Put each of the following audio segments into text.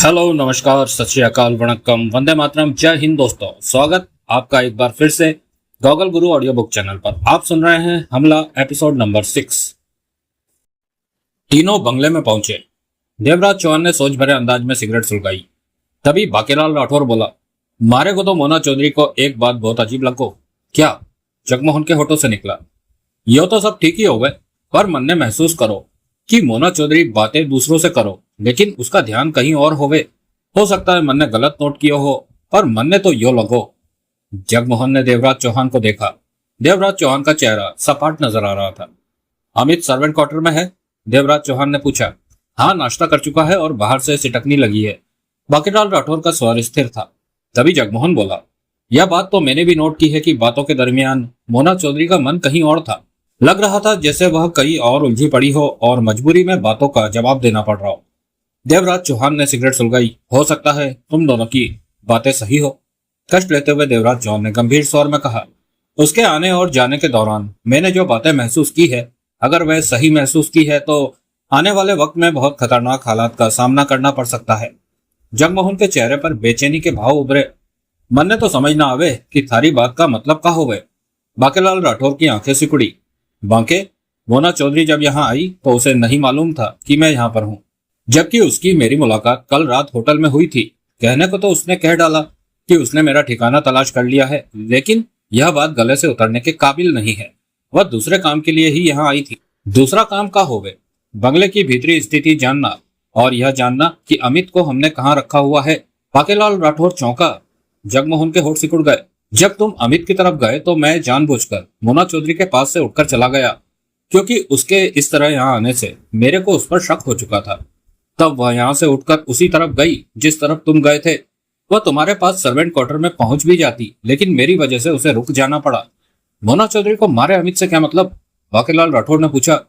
Hello, नमस्कार, सत श्री अकाल, वणक्कम, वंदे मातरम, जय हिंद दोस्तों। स्वागत आपका एक बार फिर से गॉगल गुरु ऑडियो बुक चैनल पर। आप सुन रहे हैं हमला एपिसोड नंबर 6। तीनों बंगले में पहुंचे। देवराज चौहान ने सोच भरे अंदाज में सिगरेट सुलगाई। तभी बाकीलाल राठौर बोला, मारे को तो मोना चौधरी को एक बात बहुत अजीब लगो। क्या? जगमोहन के होठों से निकला। यो तो सब ठीक ही हो गए, पर मन ने महसूस करो कि मोना चौधरी बातें दूसरों से करो लेकिन उसका ध्यान कहीं और होवे। हो सकता है मन ने गलत नोट किया हो, पर मन ने तो यो लगो। जगमोहन ने देवराज चौहान को देखा। देवराज चौहान का चेहरा सपाट नजर आ रहा था। अमित सर्वेंट क्वार्टर में है? देवराज चौहान ने पूछा। हाँ, नाश्ता कर चुका है और बाहर से सिटकनी लगी है। बाकीलाल राठौर का स्वर स्थिर था। तभी जगमोहन बोला, यह बात तो मैंने भी नोट की है कि बातों के दरमियान मोना चौधरी का मन कहीं और था। लग रहा था जैसे वह कहीं और उलझी पड़ी हो और मजबूरी में बातों का जवाब देना पड़ रहा हो। देवराज चौहान ने सिगरेट सुलगाई। हो सकता है तुम दोनों की बातें सही हो। कष्ट लेते हुए देवराज चौहान ने गंभीर स्वर में कहा, उसके आने और जाने के दौरान मैंने जो बातें महसूस की है, अगर वह सही महसूस की है तो आने वाले वक्त में बहुत खतरनाक हालात का सामना करना पड़ सकता है। जगमोहन के चेहरे पर बेचैनी के भाव उभरे। मन ने तो समझ ना आवे कि थारी बात का मतलब क्या होवे। बाकीलाल राठौर की आंखें सिकुड़ी। बांके, मोना चौधरी जब यहाँ आई तो उसे नहीं मालूम था कि मैं यहाँ पर हूँ, जबकि उसकी मेरी मुलाकात कल रात होटल में हुई थी। कहने को तो उसने कह डाला कि उसने मेरा ठिकाना तलाश कर लिया है, लेकिन यह बात गले से उतरने के काबिल नहीं है। वह दूसरे काम के लिए ही यहाँ आई थी। दूसरा काम का होवे? बंगले की भीतरी स्थिति जानना और यह जानना कि अमित को हमने कहाँ रखा हुआ है। बाकीलाल राठौर चौंका। जगमोहन के होठ सिकुड़ गए। जब तुम अमित की तरफ गए तो मैं जानबूझकर मोना चौधरी के पास से उठकर चला गया, क्योंकि उसके इस तरह यहाँ आने से मेरे को उस पर शक हो चुका था। तब वह यहाँ से उठकर उसी तरफ गई जिस तरफ तुम गए थे। वह तुम्हारे पास सर्वेंट क्वार्टर में पहुंच भी जाती, लेकिन मेरी वजह से उसे रुक जाना पड़ा। मोना चौधरी को मारे अमित से क्या मतलब? बाकीलाल राठौर ने पूछा।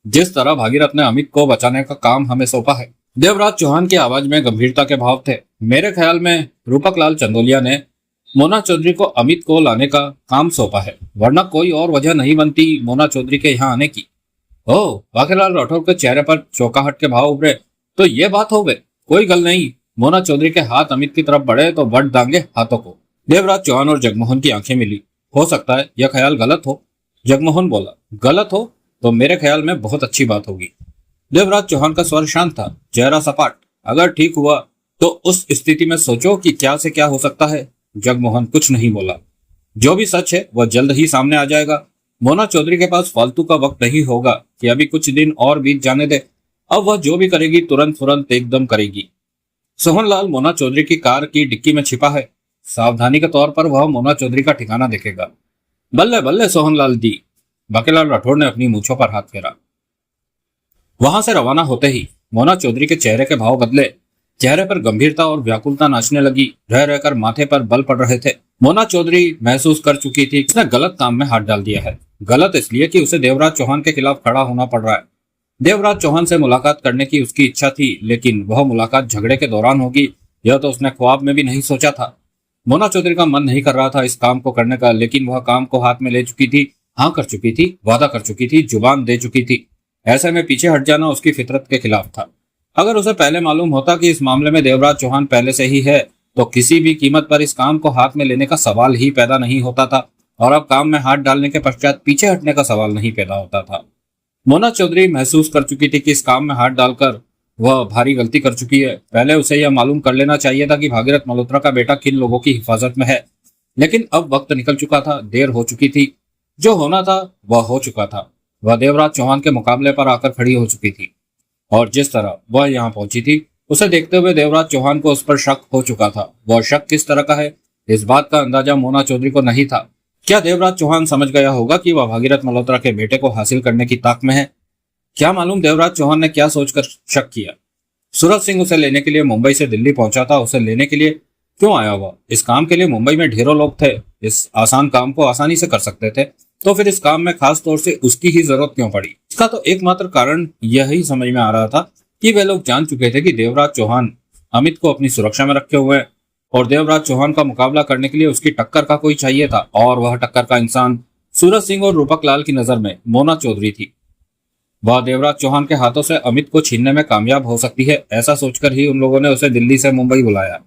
जिस तरह भागीरथ ने अमित को बचाने का काम हमें सौंपा है। देवराज चौहान की आवाज में गंभीरता के भाव थे। मेरे ख्याल में रूपक लाल चंदोलिया ने मोना चौधरी को अमित को लाने का काम सौंपा है, वरना कोई और वजह नहीं बनती मोना चौधरी के यहाँ आने की। ओह! बाकीलाल राठौर के चेहरे पर चौंकाहट के भाव उभरे। तो ये बात हो गई। कोई गल नहीं, मोना चौधरी के हाथ अमित की तरफ बढ़े तो बढ़ दांगे हाथों को। देवराज चौहान और जगमोहन की आंखें मिली। हो सकता है यह ख्याल गलत हो। जगमोहन बोला, गलत हो तो मेरे ख्याल में बहुत अच्छी बात होगी। देवराज चौहान का स्वर शांत था, चेहरा सपाट। अगर ठीक हुआ तो उस स्थिति में सोचो कि क्या से क्या हो सकता है। जगमोहन कुछ नहीं बोला। जो भी सच है वह जल्द ही सामने आ जाएगा। मोना चौधरी के पास फालतू का वक्त नहीं होगा कि अभी कुछ दिन और बीत जाने दे। अब वह जो भी करेगी तुरंत फुरंत एकदम करेगी। सोहनलाल मोना चौधरी की कार की डिक्की में छिपा है। सावधानी के तौर पर वह मोना चौधरी का ठिकाना देखेगा। बल्ले बल्ले सोहनलाल दी। बाकीलाल राठौर ने अपनी मूंछों पर हाथ फेरा। वहां से रवाना होते ही मोना चौधरी के चेहरे के भाव बदले। चेहरे पर गंभीरता और व्याकुलता नाचने लगी। रह रहकर माथे पर बल पड़ रहे थे। मोना चौधरी महसूस कर चुकी थी उसने गलत काम में हाथ डाल दिया है। गलत इसलिए कि उसे देवराज चौहान के खिलाफ खड़ा होना पड़ रहा है। देवराज चौहान से मुलाकात करने की उसकी इच्छा थी, लेकिन वह मुलाकात झगड़े के दौरान होगी, यह तो उसने ख्वाब में भी नहीं सोचा था। मोना चौधरी का मन नहीं कर रहा था इस काम को करने का, लेकिन वह काम को हाथ में ले चुकी थी। हाँ कर चुकी थी, वादा कर चुकी थी, जुबान दे चुकी थी। ऐसे में पीछे हट जाना उसकी फितरत के खिलाफ था। अगर उसे पहले मालूम होता कि इस मामले में देवराज चौहान पहले से ही है, तो किसी भी कीमत पर इस काम को हाथ में लेने का सवाल ही पैदा नहीं होता था, और अब काम में हाथ डालने के पश्चात पीछे हटने का सवाल नहीं पैदा होता था। मोना चौधरी महसूस कर चुकी थी कि इस काम में हाथ डालकर वह भारी गलती कर चुकी है। पहले उसे यह मालूम कर लेना चाहिए था कि भागीरथ मल्होत्रा का बेटा किन लोगों की हिफाजत में है, लेकिन अब वक्त निकल चुका था, देर हो चुकी थी। जो होना था वह हो चुका था। वह देवराज चौहान के मुकाबले पर आकर खड़ी हो चुकी थी, और जिस तरह वह यहाँ पहुंची थी उसे देखते हुए देवराज चौहान को उस पर शक हो चुका था। वह शक किस तरह का है, इस बात का अंदाजा मोना चौधरी को नहीं था। क्या देवराज चौहान समझ गया होगा कि वह भागीरथ मल्होत्रा के बेटे को हासिल करने की ताक में है? क्या मालूम देवराज चौहान ने क्या सोचकर शक किया। सूरज सिंह उसे लेने के लिए मुंबई से दिल्ली पहुंचा था। उसे लेने के लिए क्यों आया हुआ? इस काम के लिए मुंबई में ढेरों लोग थे, इस आसान काम को आसानी से कर सकते थे, तो फिर इस काम में खास तौर से उसकी ही जरूरत क्यों पड़ी? इसका तो एकमात्र कारण यही समझ में आ रहा था कि वे लोग जान चुके थे कि देवराज चौहान अमित को अपनी सुरक्षा में रखे हुए हैं, और देवराज चौहान का मुकाबला करने के लिए उसकी टक्कर का कोई चाहिए था, और वह टक्कर का इंसान सूरज सिंह और रूपक लाल की नजर में मोना चौधरी थी। वह देवराज चौहान के हाथों से अमित को छीनने में कामयाब हो सकती है, ऐसा सोचकर ही उन लोगों ने उसे दिल्ली से मुंबई बुलाया।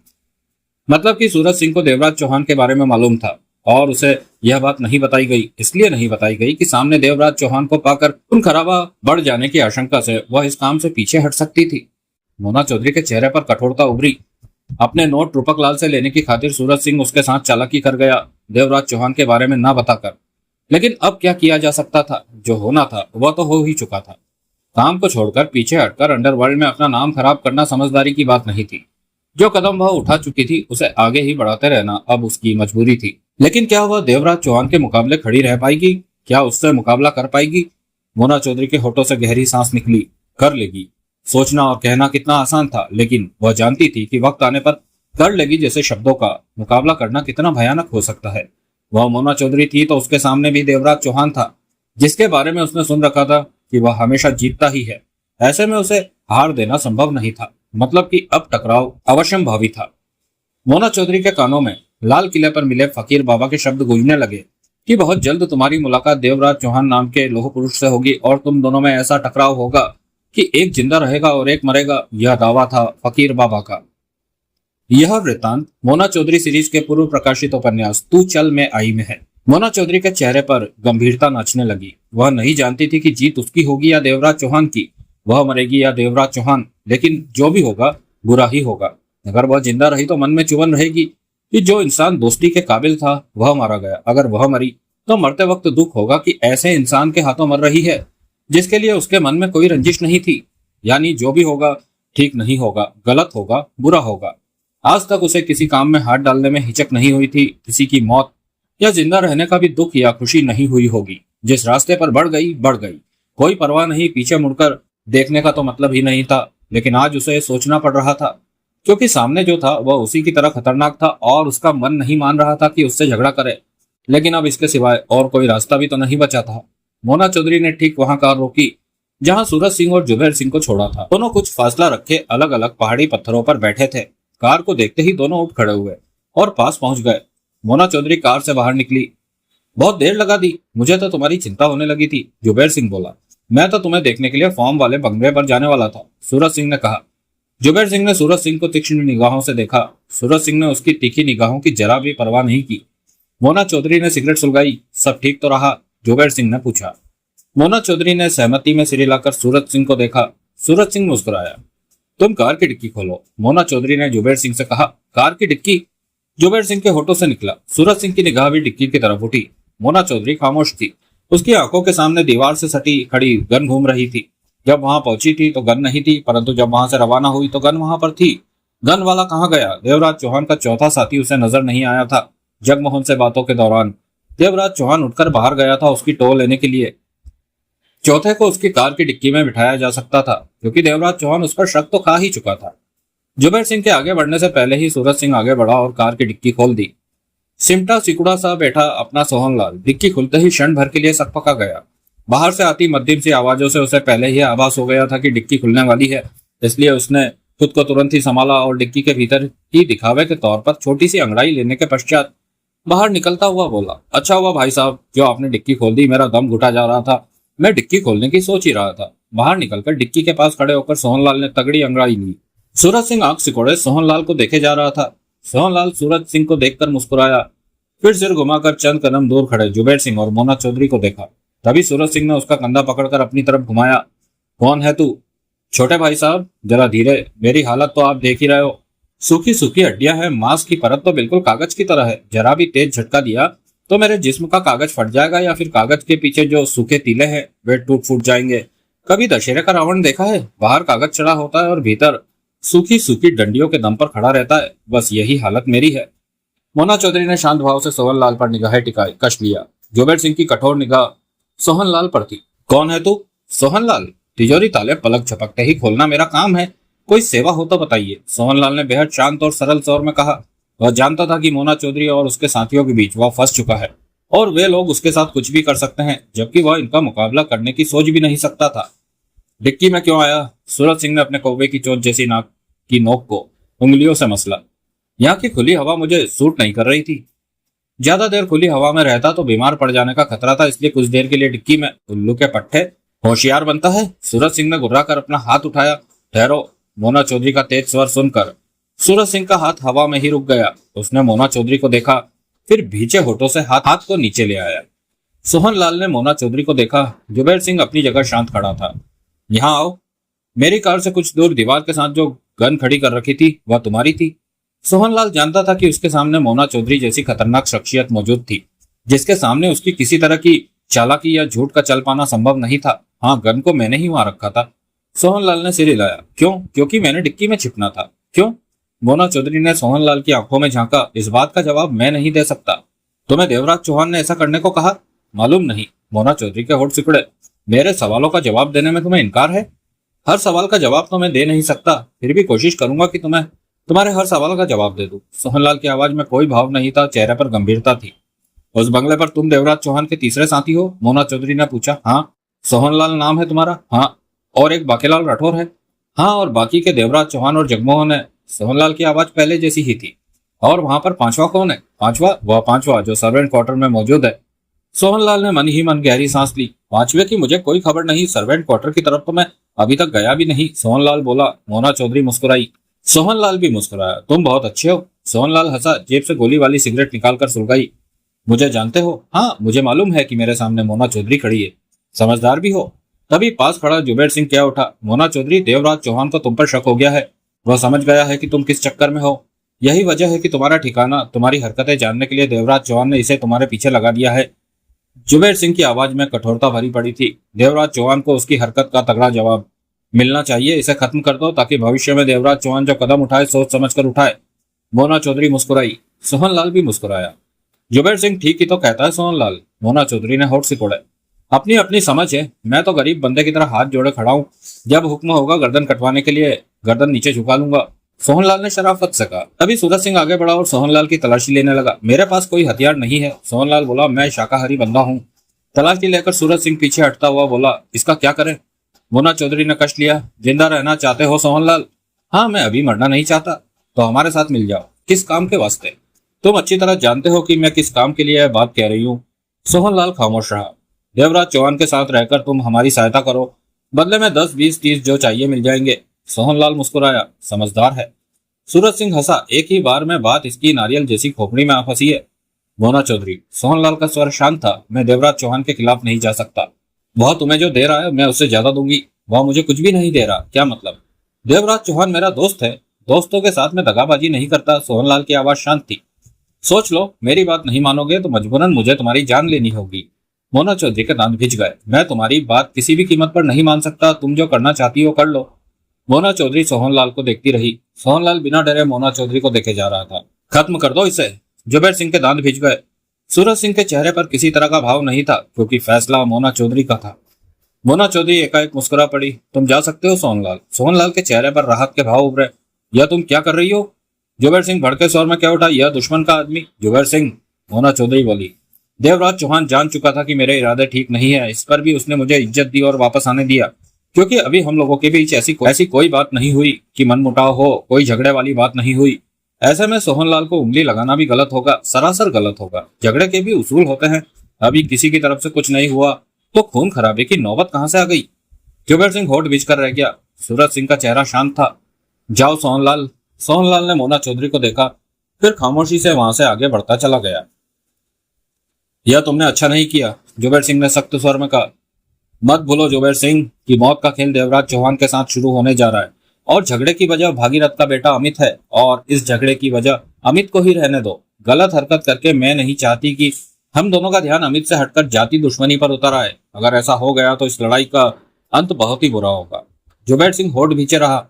मतलब कि सूरज सिंह को देवराज चौहान के बारे में मालूम था और उसे यह बात नहीं बताई गई, इसलिए नहीं बताई गई कि सामने देवराज चौहान को पाकर खून खराबा बढ़ जाने की आशंका से वह इस काम से पीछे हट सकती थी। मोना चौधरी के चेहरे पर कठोरता उभरी। अपने नोट रूपक लाल से लेने की खातिर सूरज सिंह उसके साथ चालाकी कर गया, देवराज चौहान के बारे में ना बताकर। लेकिन अब क्या किया जा सकता था? जो होना था वह तो हो ही चुका था। काम को छोड़कर पीछे हटकर अंडरवर्ल्ड में अपना नाम खराब करना समझदारी की बात नहीं थी। जो कदम वह उठा चुकी थी उसे आगे ही बढ़ाते रहना अब उसकी मजबूरी थी। लेकिन क्या वह देवराज चौहान के मुकाबले खड़ी रह पाएगी? क्या उससे मुकाबला कर पाएगी? मोना चौधरी के होठों से गहरी सांस निकली। कर लेगी। सोचना और कहना कितना आसान था, लेकिन वह जानती थी कि वक्त आने पर कर लेगी जैसे शब्दों का मुकाबला करना कितना भयानक हो सकता है। वह मोना चौधरी थी तो उसके सामने भी देवराज चौहान था, जिसके बारे में उसने सुन रखा था कि वह हमेशा जीतता ही है। ऐसे में उसे हार देना संभव नहीं था, मतलब कि अब टकराव अवश्यंभावी था। मोना चौधरी के कानों में लाल किले पर मिले फकीर बाबा के शब्द गूंजने लगे कि बहुत जल्द तुम्हारी मुलाकात देवराज चौहान नाम के लोह पुरुष से होगी और तुम दोनों में ऐसा टकराव होगा कि एक जिंदा रहेगा और एक मरेगा। यह दावा था फकीर बाबा का। यह वृत्तांत मोना चौधरी सीरीज के पूर्व प्रकाशित उपन्यास तू चल में आई में है। मोना चौधरी के चेहरे पर गंभीरता नाचने लगी। वह नहीं जानती थी कि जीत उसकी होगी या देवराज चौहान की, वह मरेगी या देवराज चौहान, लेकिन जो भी होगा बुरा ही होगा। अगर वह जिंदा रही तो मन में चुभन रहेगी कि जो इंसान दोस्ती के काबिल था वह मारा गया। अगर वह मरी तो मरते वक्त दुख होगा कि ऐसे इंसान के हाथों मर रही है जिसके लिए उसके मन में कोई रंजिश नहीं थी। यानी जो भी होगा ठीक नहीं होगा, गलत होगा, बुरा होगा। आज तक उसे किसी काम में हाथ डालने में हिचक नहीं हुई थी। किसी की मौत या जिंदा रहने का भी दुख या खुशी नहीं हुई होगी। जिस रास्ते पर बढ़ गई, कोई परवाह नहीं, पीछे मुड़कर देखने का तो मतलब ही नहीं था। लेकिन आज उसे सोचना पड़ रहा था, क्योंकि सामने जो था वह उसी की तरह खतरनाक था और उसका मन नहीं मान रहा था कि उससे झगड़ा करे। लेकिन अब इसके सिवाय और कोई रास्ता भी तो नहीं बचा था। मोना चौधरी ने ठीक वहां कार रोकी जहां सूरज सिंह और जुबैर सिंह को छोड़ा था। दोनों कुछ फासला रखे अलग अलग पहाड़ी पत्थरों पर बैठे थे। कार को देखते ही दोनों उठ खड़े हुए और पास पहुंच गए। मोना चौधरी कार से बाहर निकली। बहुत देर लगा दी, मुझे तो तुम्हारी चिंता होने लगी थी, जुबैर सिंह बोला। मैं तो तुम्हें देखने के लिए फॉर्म वाले बंगले पर जाने वाला था, सूरज सिंह ने कहा। जुबैर सिंह ने सूरज सिंह को तीक्ष्ण निगाहों से देखा। सूरज सिंह ने उसकी तीखी निगाहों की जरा भी परवाह नहीं की। मोना चौधरी ने सिगरेट सुलगाई। सब ठीक तो रहा? जुबैर सिंह ने पूछा। मोना चौधरी ने सहमति में सिर हिलाकर सूरज सिंह को देखा। सूरज सिंह मुस्कुराया। तुम कार की डिक्की खोलो, मोना चौधरी ने जुबैर सिंह से कहा। कार की डिक्की? जुबैर सिंह के होठों से निकला। सूरज सिंह की निगाह भी डिक्की की तरफ उठी। मोना चौधरी खामोश थी। उसकी आंखों के सामने दीवार से सटी खड़ी गन घूम रही थी। जब वहां पहुंची थी तो गन नहीं थी, परंतु जब वहां से रवाना हुई तो गन वहां पर थी। गन वाला कहाँ गया? देवराज चौहान का चौथा साथी उसे नजर नहीं आया था। जगमोहन से बातों के दौरान देवराज चौहान उठकर बाहर गया था उसकी टो लेने के लिए। चौथे को उसकी कार की डिक्की में बिठाया जा सकता था, क्योंकि देवराज चौहान उस पर शक तो खा ही चुका था। जुबैर सिंह के आगे बढ़ने से पहले ही सूरज सिंह आगे बढ़ा और कार की डिक्की खोल दी। सिमटा सिकुड़ा सा बैठा अपना सोहनलाल डिक्की खुलते ही क्षण भर के लिए सकपका गया। बाहर से आती मध्यम सी आवाजों से उसे पहले ही आभास हो गया था कि डिक्की खुलने वाली है, इसलिए उसने खुद को तुरंत ही संभाला और डिक्की के भीतर ही दिखावे के तौर पर छोटी सी अंगड़ाई लेने के पश्चात बाहर निकलता हुआ बोला। अच्छा हुआ भाई साहब जो आपने डिक्की खोल दी, मेरा दम घुटा जा रहा था, मैं डिक्की खोलने की सोच ही रहा था। बाहर निकलकर डिक्की के पास खड़े होकर सोहनलाल ने तगड़ी अंगड़ाई ली। सूरज सिंह आंख सिकोड़े सोहनलाल को देखे जा रहा था। सोहनलाल सूरज सिंह को देखकर मुस्कुराया, फिर सिर घुमाकर चंद कदम दूर खड़े जुबैर सिंह और मोना चौधरी को देखा। तभी सूरज सिंह ने उसका कंधा पकड़कर अपनी तरफ घुमाया। कौन है तू? छोटे भाई साहब जरा धीरे, मेरी हालत तो आप देख ही रहे हो। सूखी सूखी हड्डियां हैं, मांस की परत तो बिल्कुल कागज की तरह है। जरा भी तेज झटका दिया तो मेरे जिस्म का कागज फट जाएगा या फिर कागज के पीछे जो सूखे तीले हैं वे टूट फूट जाएंगे। कभी दशहरे का रावण देखा है? बाहर कागज चढ़ा होता है और भीतर सूखी सूखी डंडियों के दम पर खड़ा रहता है। बस यही हालत मेरी है। मोना चौधरी ने शांत भाव से सोहनलाल पर निगाहें टिकाई, कश लिया। जुबैर सिंह की कठोर निगाह सोहनलाल पर थी। कौन है तू? सोहनलाल, तिजोरी ताले पलक झपकते ही खोलना मेरा काम है, कोई सेवा हो तो बताइए, सोहनलाल ने बेहद शांत और सरल स्वर में कहा। वह जानता था कि मोना चौधरी और उसके साथियों के बीच वह फंस चुका है और वे लोग उसके साथ कुछ भी कर सकते हैं, जबकि वह इनका मुकाबला करने की सोच भी नहीं सकता था। डिक्की में क्यों आया? सूरज सिंह ने अपने कौवे की चोंच जैसी नाक की नोक को उंगलियों से मसला। यहाँ की खुली हवा मुझे सूट नहीं कर रही थी। ज्यादा देर खुली हवा में रहता तो बीमार पड़ जाने का खतरा था, इसलिए कुछ देर के लिए डिक्की में उल्लू के पट्टे होशियार बनता है। सूरज सिंह ने घुर्रा कर अपना हाथ उठाया। ठहरो। मोना चौधरी का तेज स्वर सुनकर सूरज सिंह का हाथ हवा में ही रुक गया। उसने मोना चौधरी को देखा, फिर भीचे होठों से हाथ को नीचे ले आया। सोहनलाल ने मोना चौधरी को देखा। जुबेर सिंह अपनी जगह शांत खड़ा था। यहाँ आओ। मेरी कार से कुछ दूर दीवार के साथ जो गन खड़ी कर रखी थी वह तुम्हारी थी। सोहनलाल जानता था कि उसके सामने मोना चौधरी जैसी खतरनाक शख्सियत मौजूद थी, जिसके सामने उसकी किसी तरह की चालाकी या झूठ का चल पाना संभव नहीं था। हाँ, गन को मैंने ही वहां रखा था। सोहनलाल ने सिर हिलाया। क्यों? क्योंकि मैंने डिक्की में छिपना था। क्यों? मोना चौधरी ने सोहनलाल की आंखों में झांका। इस बात का जवाब मैं नहीं दे सकता। तुम्हें देवराज चौहान ने ऐसा करने को कहा? मालूम नहीं। मोना चौधरी के होठ सिकुड़े। मेरे सवालों का जवाब देने में तुम्हें इनकार है? हर सवाल का जवाब तो मैं दे नहीं सकता, फिर भी कोशिश करूंगा कि तुम्हारे हर सवाल का जवाब दे दूं। सोहनलाल की आवाज में कोई भाव नहीं था, चेहरे पर गंभीरता थी। उस बंगले पर तुम देवराज चौहान के तीसरे साथी हो? मोना चौधरी ने पूछा। हाँ। सोहनलाल नाम है तुम्हारा? हाँ। और एक बाकीलाल राठौर है? हाँ। और बाकी के देवराज चौहान और जगमोहन है। सोहनलाल की आवाज पहले जैसी ही थी। और वहां पर पांचवा कौन है? पांचवा? वह पांचवा जो सर्वेंट क्वार्टर में मौजूद है। सोहनलाल ने मन ही मन गहरी सांस ली। पांचवे की मुझे कोई खबर नहीं। सर्वेंट क्वार्टर की तरफ तो मैं अभी तक गया भी नहीं। सोहनलाल बोला। मोना चौधरी मुस्कुराई। सोहनलाल भी मुस्कुराया। तुम बहुत अच्छे हो। सोहनलाल हंसा, जेब से गोली वाली सिगरेट निकालकर सुलगाई। मुझे जानते हो? हाँ, मुझे मालूम है कि मेरे सामने मोना चौधरी खड़ी है। समझदार भी हो। तभी पास खड़ा जुबेर सिंह क्या उठा। मोना चौधरी, देवराज चौहान को तुम पर शक हो गया है। वह समझ गया है कि तुम किस चक्कर में हो। यही वजह है कि तुम्हारा ठिकाना, तुम्हारी हरकतें जानने के लिए देवराज चौहान ने इसे तुम्हारे पीछे लगा दिया है। जुबेर सिंह की आवाज में कठोरता भरी पड़ी थी। देवराज चौहान को उसकी हरकत का तगड़ा जवाब मिलना चाहिए। इसे खत्म कर दो ताकि भविष्य में देवराज चौहान जो कदम उठाए सोच समझकर उठाए। मोना चौधरी मुस्कुराई। सोहनलाल भी मुस्कुराया। जुबेर सिंह ठीक ही तो कहता है सोहनलाल। मोना चौधरी ने होठ सिकोड़े। अपनी अपनी समझ है। मैं तो गरीब बंदे की तरह हाथ जोड़े खड़ा हूं। जब हुक्म होगा गर्दन कटवाने के लिए गर्दन नीचे झुका लूंगा। सोहनलाल ने शराफत से कहा। तभी सूरज सिंह आगे बढ़ा और सोहनलाल की तलाशी लेने लगा। मेरे पास कोई हथियार नहीं है। सोहनलाल बोला। मैं शाकाहारी बंदा हूँ। तलाशी लेकर सूरज सिंह पीछे हटता हुआ बोला। इसका क्या करें? मोना चौधरी ने कष्ट लिया। जिंदा रहना चाहते हो सोहनलाल? हाँ, मैं अभी मरना नहीं चाहता। तो हमारे साथ मिल जाओ। किस काम के वास्ते? तुम अच्छी तरह जानते हो कि मैं किस काम के लिए यह बात कह रही हूँ। सोहनलाल खामोश रहा। देवराज चौहान के साथ रहकर तुम हमारी सहायता करो, बदले में 10, 20, 30 जो चाहिए मिल जाएंगे। सोहनलाल मुस्कुराया। समझदार है। सूरज सिंह हंसा। एक ही बार में बात इसकी नारियल जैसी खोपड़ी में आ फंसी है। मोना चौधरी। सोहनलाल का स्वर शांत था। मैं देवराज चौहान के खिलाफ नहीं जा सकता। वह तुम्हें जो दे रहा है मैं उससे ज्यादा दूंगी। वह मुझे कुछ भी नहीं दे रहा। क्या मतलब? देवराज चौहान मेरा दोस्त है। दोस्तों के साथ में दगाबाजी नहीं करता। सोहनलाल की आवाज शांत थी। सोच लो, मेरी बात नहीं मानोगे तो मजबूरन मुझे तुम्हारी जान लेनी होगी। मोना चौधरी के दांत भिज गए। मैं तुम्हारी बात किसी भी कीमत पर नहीं मान सकता। तुम जो करना चाहती हो कर लो। मोना चौधरी सोहनलाल को देखती रही। सोहनलाल बिना डरे मोना चौधरी को देखे जा रहा था। खत्म कर दो इसे। जुबेर सिंह के दांत भिज गए। सूरज सिंह के चेहरे पर किसी तरह का भाव नहीं था, क्योंकि फैसला मोना चौधरी का था। मोना चौधरी एकाएक मुस्कुरा पड़ी। तुम जा सकते हो सोहनलाल। सोहनलाल के चेहरे पर राहत के भाव उभरे। यह तुम क्या कर रही हो? जुबेर सिंह भड़के स्वर में क्या उठा। यह दुश्मन का आदमी। जुबेर सिंह। मोना चौधरी बोली। देवराज चौहान जान चुका था कि मेरे इरादे ठीक नहीं है। इस पर भी उसने मुझे इज्जत दी और वापस आने दिया, क्योंकि अभी हम लोगों के बीच ऐसी कोई बात नहीं हुई कि मनमुटाव हो, कोई झगड़े वाली बात नहीं हुई। ऐसे में सोहनलाल को उंगली लगाना भी गलत होगा, सरासर गलत होगा। झगड़े के भी उसूल होते हैं। अभी किसी की तरफ से कुछ नहीं हुआ तो खून खराबे की नौबत कहां से आ गई? जुबेर सिंह होठ बीच कर रह गया। सूरज सिंह का चेहरा शांत था। जाओ सोहनलाल। सोहनलाल ने मोना चौधरी को देखा, फिर खामोशी से वहां से आगे बढ़ता चला गया। यह तुमने अच्छा नहीं किया, जुबेर सिंह ने सख्त स्वर में कहा। मत भूलो जुबेर सिंह कि मौत का खेल देवराज चौहान के साथ शुरू होने जा रहा है, और झगड़े की वजह भागीरथ का बेटा अमित है, और इस झगड़े की वजह अमित को ही रहने दो। गलत हरकत करके मैं नहीं चाहती कि हम दोनों का ध्यान अमित से हटकर जाति दुश्मनी पर उतर आए। अगर ऐसा हो गया तो इस लड़ाई का अंत बहुत ही बुरा होगा। जुबेर सिंह होठ भींचे रहा।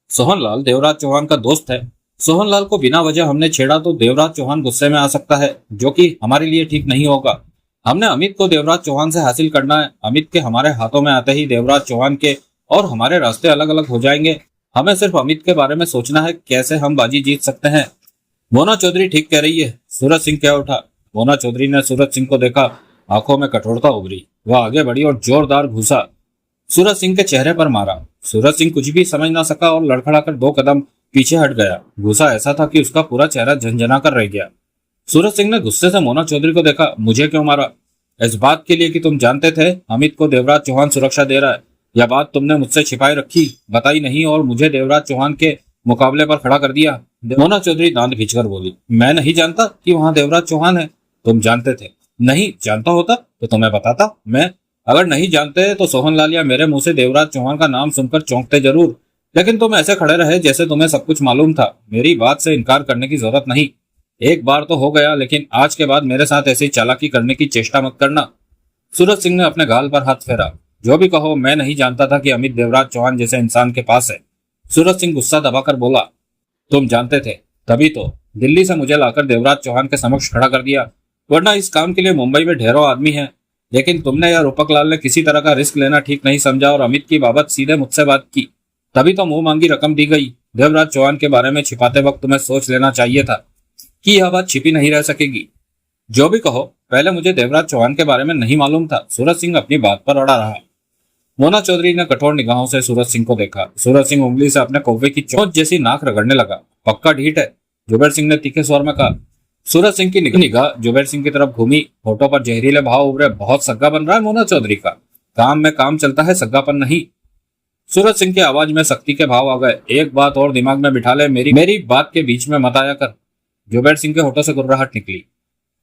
सोहनलाल देवराज चौहान का दोस्त है। सोहनलाल को बिना वजह हमने छेड़ा तो देवराज चौहान गुस्से में आ सकता है, जो कि हमारे लिए ठीक नहीं होगा। हमने अमित को देवराज चौहान से हासिल करना है। अमित के हमारे हाथों में आते ही देवराज चौहान के और हमारे रास्ते अलग अलग हो जाएंगे। हमें सिर्फ अमित के बारे में सोचना है, कैसे हम बाजी जीत सकते हैं। मोना चौधरी ठीक कह रही है। सूरज सिंह क्या उठा। मोना चौधरी ने सूरज सिंह को देखा। आंखों में कठोरता उभरी। वह आगे बढ़ी और जोरदार घूसा सूरज सिंह के चेहरे पर मारा। सूरज सिंह कुछ भी समझ ना सका और लड़खड़ाकर 2 कदम पीछे हट गया। घूसा ऐसा था कि उसका पूरा चेहरा झंझना कर रह गया। सूरज सिंह ने गुस्से से मोना चौधरी को देखा। मुझे क्यों मारा? इस बात के लिए कि तुम जानते थे अमित को देवराज चौहान सुरक्षा दे रहा है। यह बात तुमने मुझसे छिपाई रखी, बताई नहीं और मुझे देवराज चौहान के मुकाबले पर खड़ा कर दिया। मोना चौधरी दांत भींचकर बोली, मैं नहीं जानता कि वहां देवराज चौहान है। तुम जानते थे? नहीं जानता होता तो तुम्हें बताता। मैं अगर नहीं जानते तो सोहन लाल या मेरे मुंह से देवराज चौहान का नाम सुनकर चौंकते जरूर, लेकिन तुम ऐसे खड़े रहे जैसे तुम्हें सब कुछ मालूम था। मेरी बात से इनकार करने की जरूरत नहीं। एक बार तो हो गया, लेकिन आज के बाद मेरे साथ ऐसी चालाकी करने की चेष्टा मत करना। सूरज सिंह ने अपने गाल पर हाथ फेरा। जो भी कहो, मैं नहीं जानता था कि अमित देवराज चौहान जैसे इंसान के पास है। सूरज सिंह गुस्सा दबाकर बोला, तुम जानते थे तभी तो दिल्ली से मुझे लाकर देवराज चौहान के समक्ष खड़ा कर दिया, वरना इस काम के लिए मुंबई में ढेरों आदमी हैं। लेकिन तुमने या रूपक लाल ने किसी तरह का रिस्क लेना ठीक नहीं समझा और अमित की बाबत सीधे मुझसे बात की, तभी तो मुंह मांगी रकम दी गई। देवराज चौहान के बारे में छिपाते वक्त तुम्हें सोच लेना चाहिए था कि यह बात छिपी नहीं रह सकेगी। जो भी कहो, पहले मुझे देवराज चौहान के बारे में नहीं मालूम था। सूरज सिंह अपनी बात पर अड़ा रहा। मोना चौधरी ने कठोर निगाहों से सूरज सिंह को देखा। सूरज सिंह उंगली से अपने कौवे की चोंच जैसी नाक रगड़ने लगा। पक्का ढीठ है, जुबेर सिंह ने तीखे स्वर में कहा। सूरज सिंह की निगाह जुबेर सिंह की तरफ घूमी। होठों पर जहरीले भाव उभरे। बहुत सग्गा बन रहा है मोना चौधरी का। काम में काम चलता है, सग्गापन नहीं। सूरज सिंह की आवाज में सख्ती के भाव आ गए। एक बात और दिमाग में बिठा ले, मेरी बात के बीच में मत आया कर। जुबेर सिंह के होठों से गुर्राहट निकली।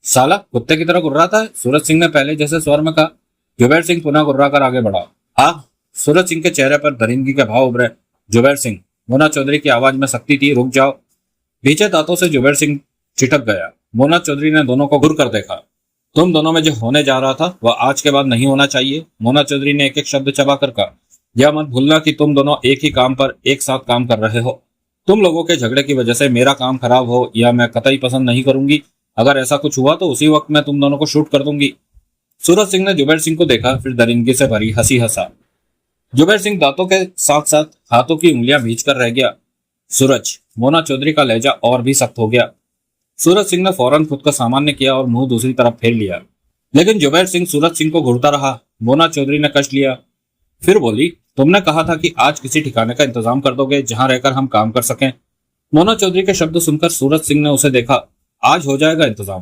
साला कुत्ते की तरह गुर्राता है, सूरज सिंह ने पहले जैसे स्वर में कहा। जुबेर सिंह पुनः गुर्रा कर आगे बढ़ा। हाँ, सूरज सिंह के चेहरे पर दरिंदगी के भाव उभरे। जुबेर सिंह, मोना चौधरी की आवाज में सख्ती थी। रुक जाओ। भीचे दांतों से जुबेर सिंह चिटक गया। मोना चौधरी ने दोनों को घूर कर देखा। तुम दोनों में जो होने जा रहा था वह आज के बाद नहीं होना चाहिए। मोना चौधरी ने एक एक शब्द चबा कर कहा। यह मत भूलना कि तुम दोनों एक ही काम पर एक साथ काम कर रहे हो। तुम लोगों के झगड़े की वजह से मेरा काम खराब हो यह मैं कतई पसंद नहीं करूंगी। अगर ऐसा कुछ हुआ तो उसी वक्त मैं तुम दोनों को शूट कर दूंगी। सूरज सिंह ने जुबेर सिंह को देखा, फिर दरिंदगी से भरी हंसी हंसा। जुबेर सिंह दांतों के साथ साथ हाथों की उंगलियां भींच कर रह गया। सूरज, मोना चौधरी का लहजा और भी सख्त हो गया। सूरज सिंह ने फौरन खुद को सामान्य किया और मुंह दूसरी तरफ फेर लिया, लेकिन जुबेर सिंह सूरज सिंह को घूरता रहा। मोना चौधरी ने कष्ट लिया। फिर बोली, तुमने कहा था कि आज किसी ठिकाने का इंतजाम कर दोगे जहां रहकर हम काम कर सकें। मोना चौधरी के शब्द सुनकर सूरज सिंह ने उसे देखा। आज हो जाएगा इंतजाम,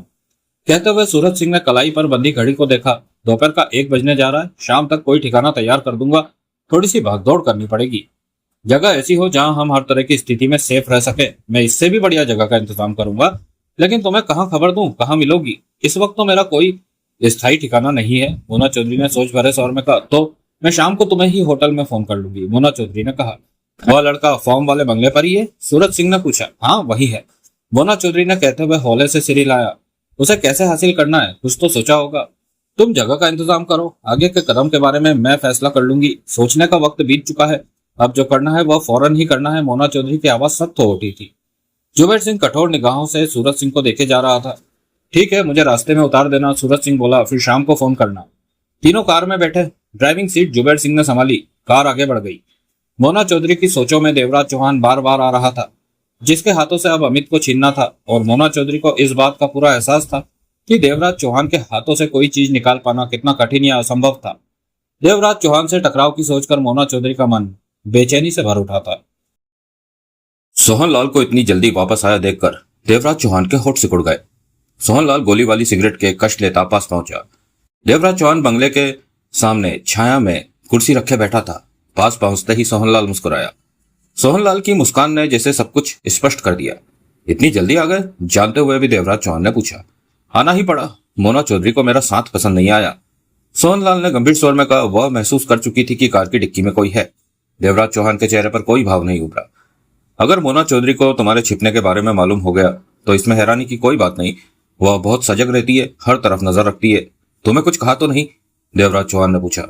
कहते हुए सूरज सिंह ने कलाई पर बंधी घड़ी को देखा। दोपहर का 1 बजने जा रहा है। शाम तक कोई ठिकाना तैयार कर दूंगा। थोड़ी सी भागदौड़ करनी पड़ेगी। जगह ऐसी हो जहां हम हर तरह की स्थिति में सेफ रह सके। मैं इससे भी बढ़िया जगह का इंतजाम करूंगा, लेकिन तुम्हें कहाँ खबर दूं, कहाँ मिलोगी? इस वक्त तो मेरा कोई स्थायी ठिकाना नहीं है। मोना चौधरी ने सोच भरे स्वर में कहा। तो मैं शाम को तुम्हें ही होटल में फोन कर लूंगी, मोना चौधरी ने कहा। वह लड़का फॉर्म वाले बंगले पर ही है? सूरज सिंह ने पूछा। हाँ, वही है, मोना चौधरी ने कहते हुए हौले से सिर हिलाया। उसे कैसे हासिल करना है कुछ तो सोचा होगा। तुम जगह का इंतजाम करो, आगे के कदम के बारे में मैं फैसला कर लूंगी। सोचने का वक्त बीत चुका है, अब जो करना है वह फौरन ही करना है। मोना चौधरी की आवाज सख्त हो उठी थी। जुबेर सिंह कठोर निगाहों से सूरज सिंह को देखे जा रहा था। ठीक है, मुझे रास्ते में उतार देना, सूरज सिंह बोला। फिर शाम को फोन करना। तीनों कार में बैठे। ड्राइविंग सीट जुबेर सिंह ने संभाली। कार आगे बढ़ गई। मोना चौधरी की सोचों में देवराज चौहान बार बार आ रहा था, जिसके हाथों से अब अमित को छीनना था। और मोना चौधरी को इस बात का पूरा एहसास था कि देवराज चौहान के हाथों से कोई चीज निकाल पाना कितना कठिन या असंभव था। देवराज चौहान से टकराव की सोचकर मोना चौधरी का मन बेचैनी से भर उठा था। सोहन लाल को इतनी जल्दी वापस आया देखकर देवराज चौहान के होठ सिकुड़ गए। सोहन लाल गोली वाली सिगरेट के कश लेता पास पहुंचा। देवराज चौहान बंगले के सामने छाया में कुर्सी रखे बैठा था। पास पहुंचते ही सोहन लाल मुस्कुराया। सोहन लाल की मुस्कान ने जैसे सब कुछ स्पष्ट कर दिया। इतनी जल्दी आ गए? जानते हुए भी देवराज चौहान ने पूछा। आना ही पड़ा, मोना चौधरी को मेरा साथ पसंद नहीं आया। सोहन लाल ने गंभीर स्वर में कहा। वह महसूस कर चुकी थी कि कार की डिक्की में कोई है। देवराज चौहान के चेहरे पर कोई भाव नहीं उभरा। अगर मोना चौधरी को तुम्हारे छिपने के बारे में मालूम हो गया तो इसमें हैरानी की कोई बात नहीं। वह बहुत सजग रहती है, हर तरफ नजर रखती है। तुम्हें कुछ कहा तो नहीं? देवराज चौहान ने पूछा।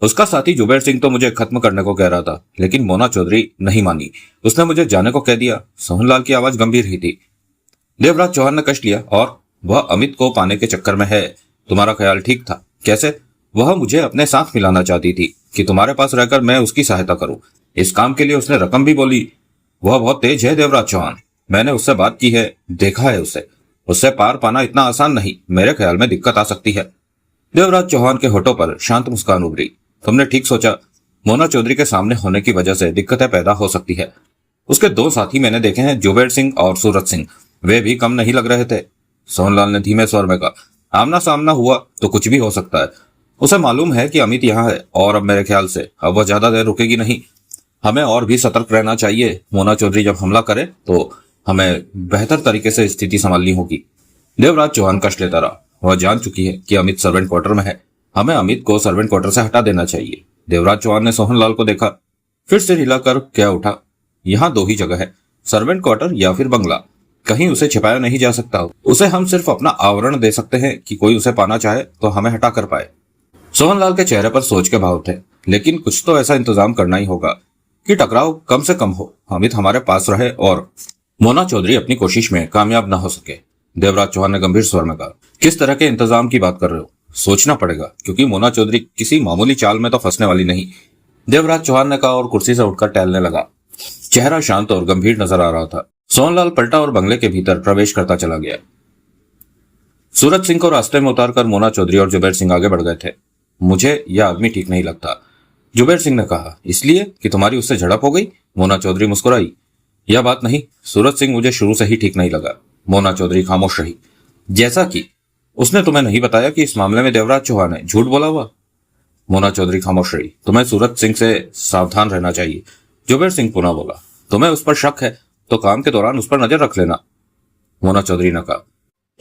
उसका साथी जुबेर सिंह तो मुझे खत्म करने को कह रहा था, लेकिन मोना चौधरी नहीं मानी। उसने मुझे जाने को कह दिया। सोहन लाल की आवाज गंभीर ही थी। देवराज चौहान ने कष्ट लिया। और वह अमित को पाने के चक्कर में है। तुम्हारा ख्याल ठीक था। कैसे? वह मुझे अपने साथ मिलाना चाहती थी कि तुम्हारे पास रहकर मैं उसकी सहायता करूं। इस काम के लिए उसने रकम भी बोली। वह बहुत तेज है देवराज चौहान। मैंने उससे बात की है, देखा है उसे। उससे पार पाना इतना आसान नहीं। मेरे ख्याल में दिक्कत आ सकती है। देवराज चौहान के होठों पर शांत मुस्कान उभरी। तुमने ठीक सोचा। मोना चौधरी के सामने होने की वजह से दिक्कतें पैदा हो सकती है। उसके 2 साथी मैंने देखे हैं, जुबेर सिंह और सूरज सिंह। वे भी कम नहीं लग रहे थे। सोहनलाल ने धीमे स्वर में कहा। आमना सामना हुआ तो कुछ भी हो सकता है। उसे मालूम है कि अमित यहाँ है और अब मेरे ख्याल से अब वह ज्यादा देर रुकेगी नहीं। हमें और भी सतर्क रहना चाहिए। मोना चौधरी जब हमला करे तो हमें बेहतर तरीके से स्थिति संभालनी होगी। देवराज चौहान कष्ट लेता रहा। वह जान चुकी है कि अमित सर्वेंट क्वार्टर में है। हमें अमित को सर्वेंट क्वार्टर से हटा देना चाहिए। देवराज चौहान ने सोहनलाल को देखा, फिर से हिलाकर क्या उठा। यहाँ दो ही जगह है, सर्वेंट क्वार्टर या फिर बंगला। कहीं उसे छिपाया नहीं जा सकता। उसे हम सिर्फ अपना आवरण दे सकते हैं कि कोई उसे पाना चाहे तो हमें हटा कर पाए। सोहनलाल के चेहरे पर सोच के भाव थे, लेकिन कुछ तो ऐसा इंतजाम करना ही होगा कि टकराव कम से कम हो, अमित हमारे पास रहे और मोना चौधरी अपनी कोशिश में कामयाब न हो सके। देवराज चौहान ने गंभीर स्वर में कहा, किस तरह के इंतजाम की बात कर रहे हो? सोचना पड़ेगा, क्योंकि मोना चौधरी किसी मामूली चाल में तो फंसने वाली नहीं। देवराज चौहान ने कहा और कुर्सी से उठकर टहलने लगा। चेहरा शांत और गंभीर नजर आ रहा था। सोहनलाल पलटा और बंगले के भीतर प्रवेश करता चला गया। सूरज सिंह को रास्ते में उतारकर मोना चौधरी और जुबैर सिंह आगे बढ़ गए थे। मुझे यह आदमी ठीक नहीं लगता, जुबैर सिंह ने कहा। इसलिए कि तुम्हारी उससे झड़प हो गई? मोना चौधरी मुस्कुराई। यह बात नहीं, सूरज सिंह मुझे शुरू से ही ठीक नहीं लगा। मोना चौधरी खामोश रही। जैसा कि उसने तुम्हें नहीं बताया कि इस मामले में देवराज चौहान ने झूठ बोला हुआ? मोना चौधरी खामोश रही। तुम्हें सूरज सिंह से सावधान रहना चाहिए, जुबैर सिंह पुनः बोला। तुम्हें उस पर शक है तो काम के दौरान उस पर नजर रख लेना, मोना चौधरी ने कहा।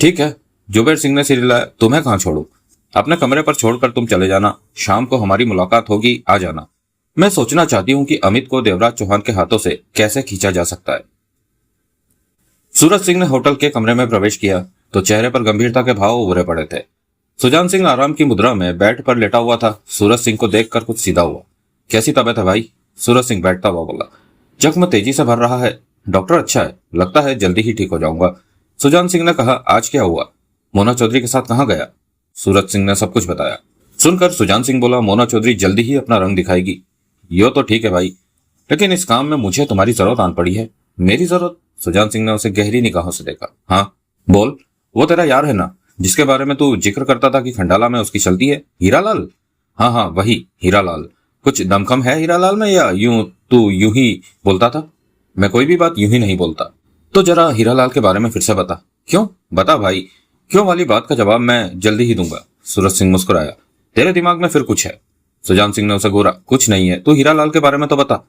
ठीक है, जुबैर सिंह ने सिर हिलाया। तुम्हें कहां छोड़ू? अपने कमरे पर छोड़कर तुम चले जाना। शाम को हमारी मुलाकात होगी, आ जाना। मैं सोचना चाहती हूं कि अमित को देवराज चौहान के हाथों से कैसे खींचा जा सकता है। सूरज सिंह ने होटल के कमरे में प्रवेश किया तो चेहरे पर गंभीरता के भाव उभरे पड़े थे। सुजान सिंह आराम की मुद्रा में बेड पर लेटा हुआ था। सूरज सिंह को देखकर कुछ सीधा हुआ। कैसी तबीयत है भाई? सूरज सिंह बैठता हुआ बोला। जख्म तेजी से भर रहा है, डॉक्टर अच्छा है, लगता है जल्दी ही ठीक हो जाऊंगा। सुजान सिंह ने कहा। आज क्या हुआ? मोना चौधरी के साथ कहां गया? सूरज सिंह ने सब कुछ बताया। सुनकर सुजान सिंह बोला, मोना चौधरी जल्दी ही अपना रंग दिखाएगी। यो तो ठीक है भाई, लेकिन इस काम में मुझे तुम्हारी जरूरत आन पड़ी है। मेरी जरूरत? सुजान सिंह ने उसे गहरी निगाहों से देखा। हाँ बोल, वो तेरा यार है ना, जिसके बारे में तू जिक्र करता था कि खंडाला में उसकी चलती है, हीरालाल? हाँ हाँ वही हीरालाल। कुछ दमखम है हीरालाल में या तू यूं ही बोलता था? मैं कोई भी बात यूं ही नहीं बोलता। तो जरा हीरालाल के बारे में फिर से बता। क्यों? बता भाई, क्यों वाली बात का जवाब मैं जल्दी ही दूंगा। सूरज सिंह मुस्कुराया। तेरे दिमाग में फिर कुछ है? सुजान सिंह ने उसे घूरा। कुछ नहीं है, तू हीरालाल के बारे में तो बता।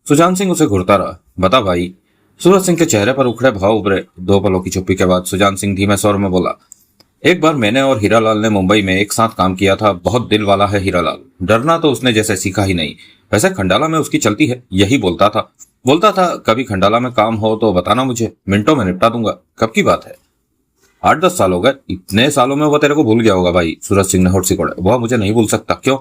सुजान सिंह उसे घूरता रहा। बता भाई। सूरज सिंह के चेहरे पर उखड़े भाव उभरे। दो पलों की चुप्पी के बाद सुजान सिंह धीमे स्वर में बोला। एक बार मैंने और हीरालाल ने मुंबई में एक साथ काम किया था। बहुत दिल वाला है हीरालाल। डरना तो उसने जैसे सीखा ही नहीं। वैसे खंडाला में उसकी चलती है, यही बोलता था कभी खंडाला में काम हो तो बताना मुझे, मिनटों में निपटा दूंगा। कब की बात है? 8-10 साल हो गए। इतने सालों में वो तेरे को भूल गया होगा भाई। सूरज सिंह ने होठ सिकोड़ा। वह मुझे नहीं भूल सकता। क्यों?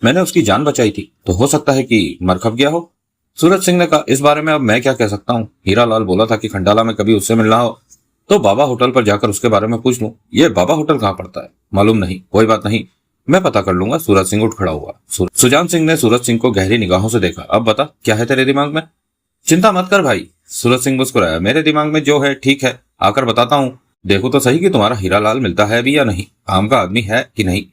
मैंने उसकी जान बचाई थी, तो हो सकता है कि मर खप गया हो। सूरज सिंह ने कहा। इस बारे में अब मैं क्या कह सकता हूँ? हीरालाल बोला था कि खंडाला में कभी उससे मिलना हो तो बाबा होटल पर जाकर उसके बारे में पूछ लूं। ये बाबा होटल कहाँ पड़ता है? मालूम नहीं। कोई बात नहीं, मैं पता कर लूंगा। सूरज सिंह उठ खड़ा हुआ। सुजान सिंह ने सूरज सिंह को गहरी निगाहों से देखा। अब बता, क्या है तेरे दिमाग में? चिंता मत कर भाई, सूरज सिंह मुस्कुराया। मेरे दिमाग में जो है ठीक है, आकर बताता हूँ। देखो तो सही कि तुम्हारा हीरालाल मिलता है भी या नहीं, काम का आदमी है कि नहीं।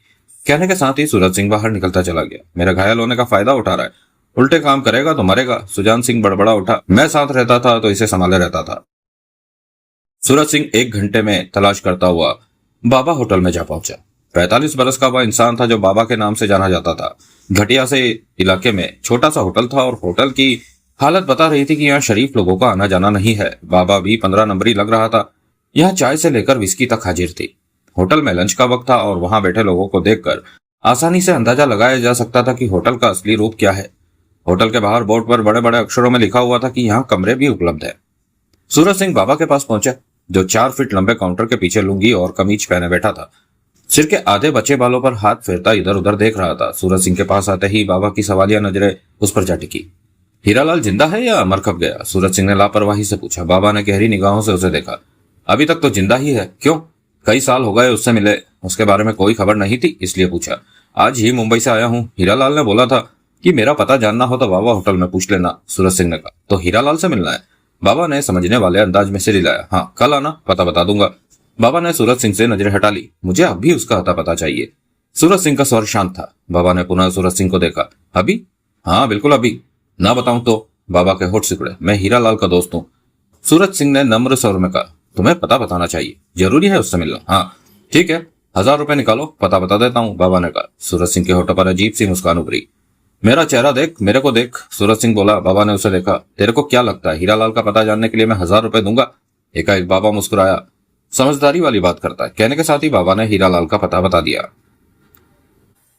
कहने के साथ ही सूरज सिंह बाहर निकलता चला गया। मेरा घायल होने का फायदा उठा रहा है, उल्टे काम करेगा तो मरेगा। सुजान सिंह बड़बड़ा उठा। मैं साथ रहता था तो इसे संभाले रहता था। सूरज सिंह 1 घंटे में तलाश करता हुआ बाबा होटल में जा पहुंचा। 45 बरस का वह इंसान था जो बाबा के नाम से जाना जाता था। घटिया से इलाके में छोटा सा होटल था और होटल की हालत बता रही थी कि यहाँ शरीफ लोगों का आना जाना नहीं है। बाबा भी 15 नंबरी लग रहा था। यहाँ चाय से लेकर विस्की तक हाजिर थी। होटल में लंच का वक्त था और वहां बैठे लोगों को देखकर आसानी से अंदाजा लगाया जा सकता था कि होटल का असली रूप क्या है। होटल के बाहर बोर्ड पर बड़े बड़े अक्षरों में लिखा हुआ था कि यहाँ कमरे भी उपलब्ध है। सूरज सिंह बाबा के पास पहुंचा, जो 4 फीट लंबे काउंटर के पीछे लुंगी और कमीज पहने बैठा था। सिर के आधे बचे बालों पर हाथ फेरता इधर उधर देख रहा था। सूरज सिंह के पास आते ही बाबा की सवालिया नजरें उस पर जा टिकी। हीरालाल जिंदा है या मर खप गया? सूरज सिंह ने लापरवाही से पूछा। बाबा ने गहरी निगाहों से उसे देखा। अभी तक तो जिंदा ही है। क्यों? कई साल हो गए उससे मिले, उसके बारे में कोई खबर नहीं थी, इसलिए पूछा। आज ही मुंबई से आया हूँ। हीरालाल ने बोला था कि मेरा पता जानना हो तो बाबा होटल में पूछ लेना। सूरज सिंह ने कहा। तो हीरालाल से मिलना है? बाबा ने समझने वाले अंदाज में सिर हिलाया। हाँ, कल आना, पता बता दूंगा। बाबा ने सूरज सिंह से नजरें हटा ली। मुझे अब भी उसका अता पता चाहिए। सूरज सिंह का स्वर शांत था। बाबा ने पुनः सूरज सिंह को देखा। अभी? हाँ बिल्कुल अभी। ना बताऊं तो? बाबा के होठ सिकुड़े। मैं हीरालाल का दोस्त हूँ। सूरज सिंह ने नम्र स्वर में कहा। तुम्हें पता बताना चाहिए, जरूरी है उससे मिलना। हाँ ठीक है, 1000 रुपए निकालो, पता बता देता हूँ, बाबा ने कहा। सूरज सिंह के होठों पर अजीब सी मुस्कान उभरी। मेरा चेहरा देख, मेरे को देख, सूरज सिंह बोला। बाबा ने उसे देखा। तेरे को क्या लगता है हीरालाल का पता जानने के लिए मैं 1000 रुपए दूंगा? एकाएक बाबा मुस्कुराया। समझदारी वाली बात करता है। कहने के साथ ही बाबा ने हीरालाल का पता बता दिया।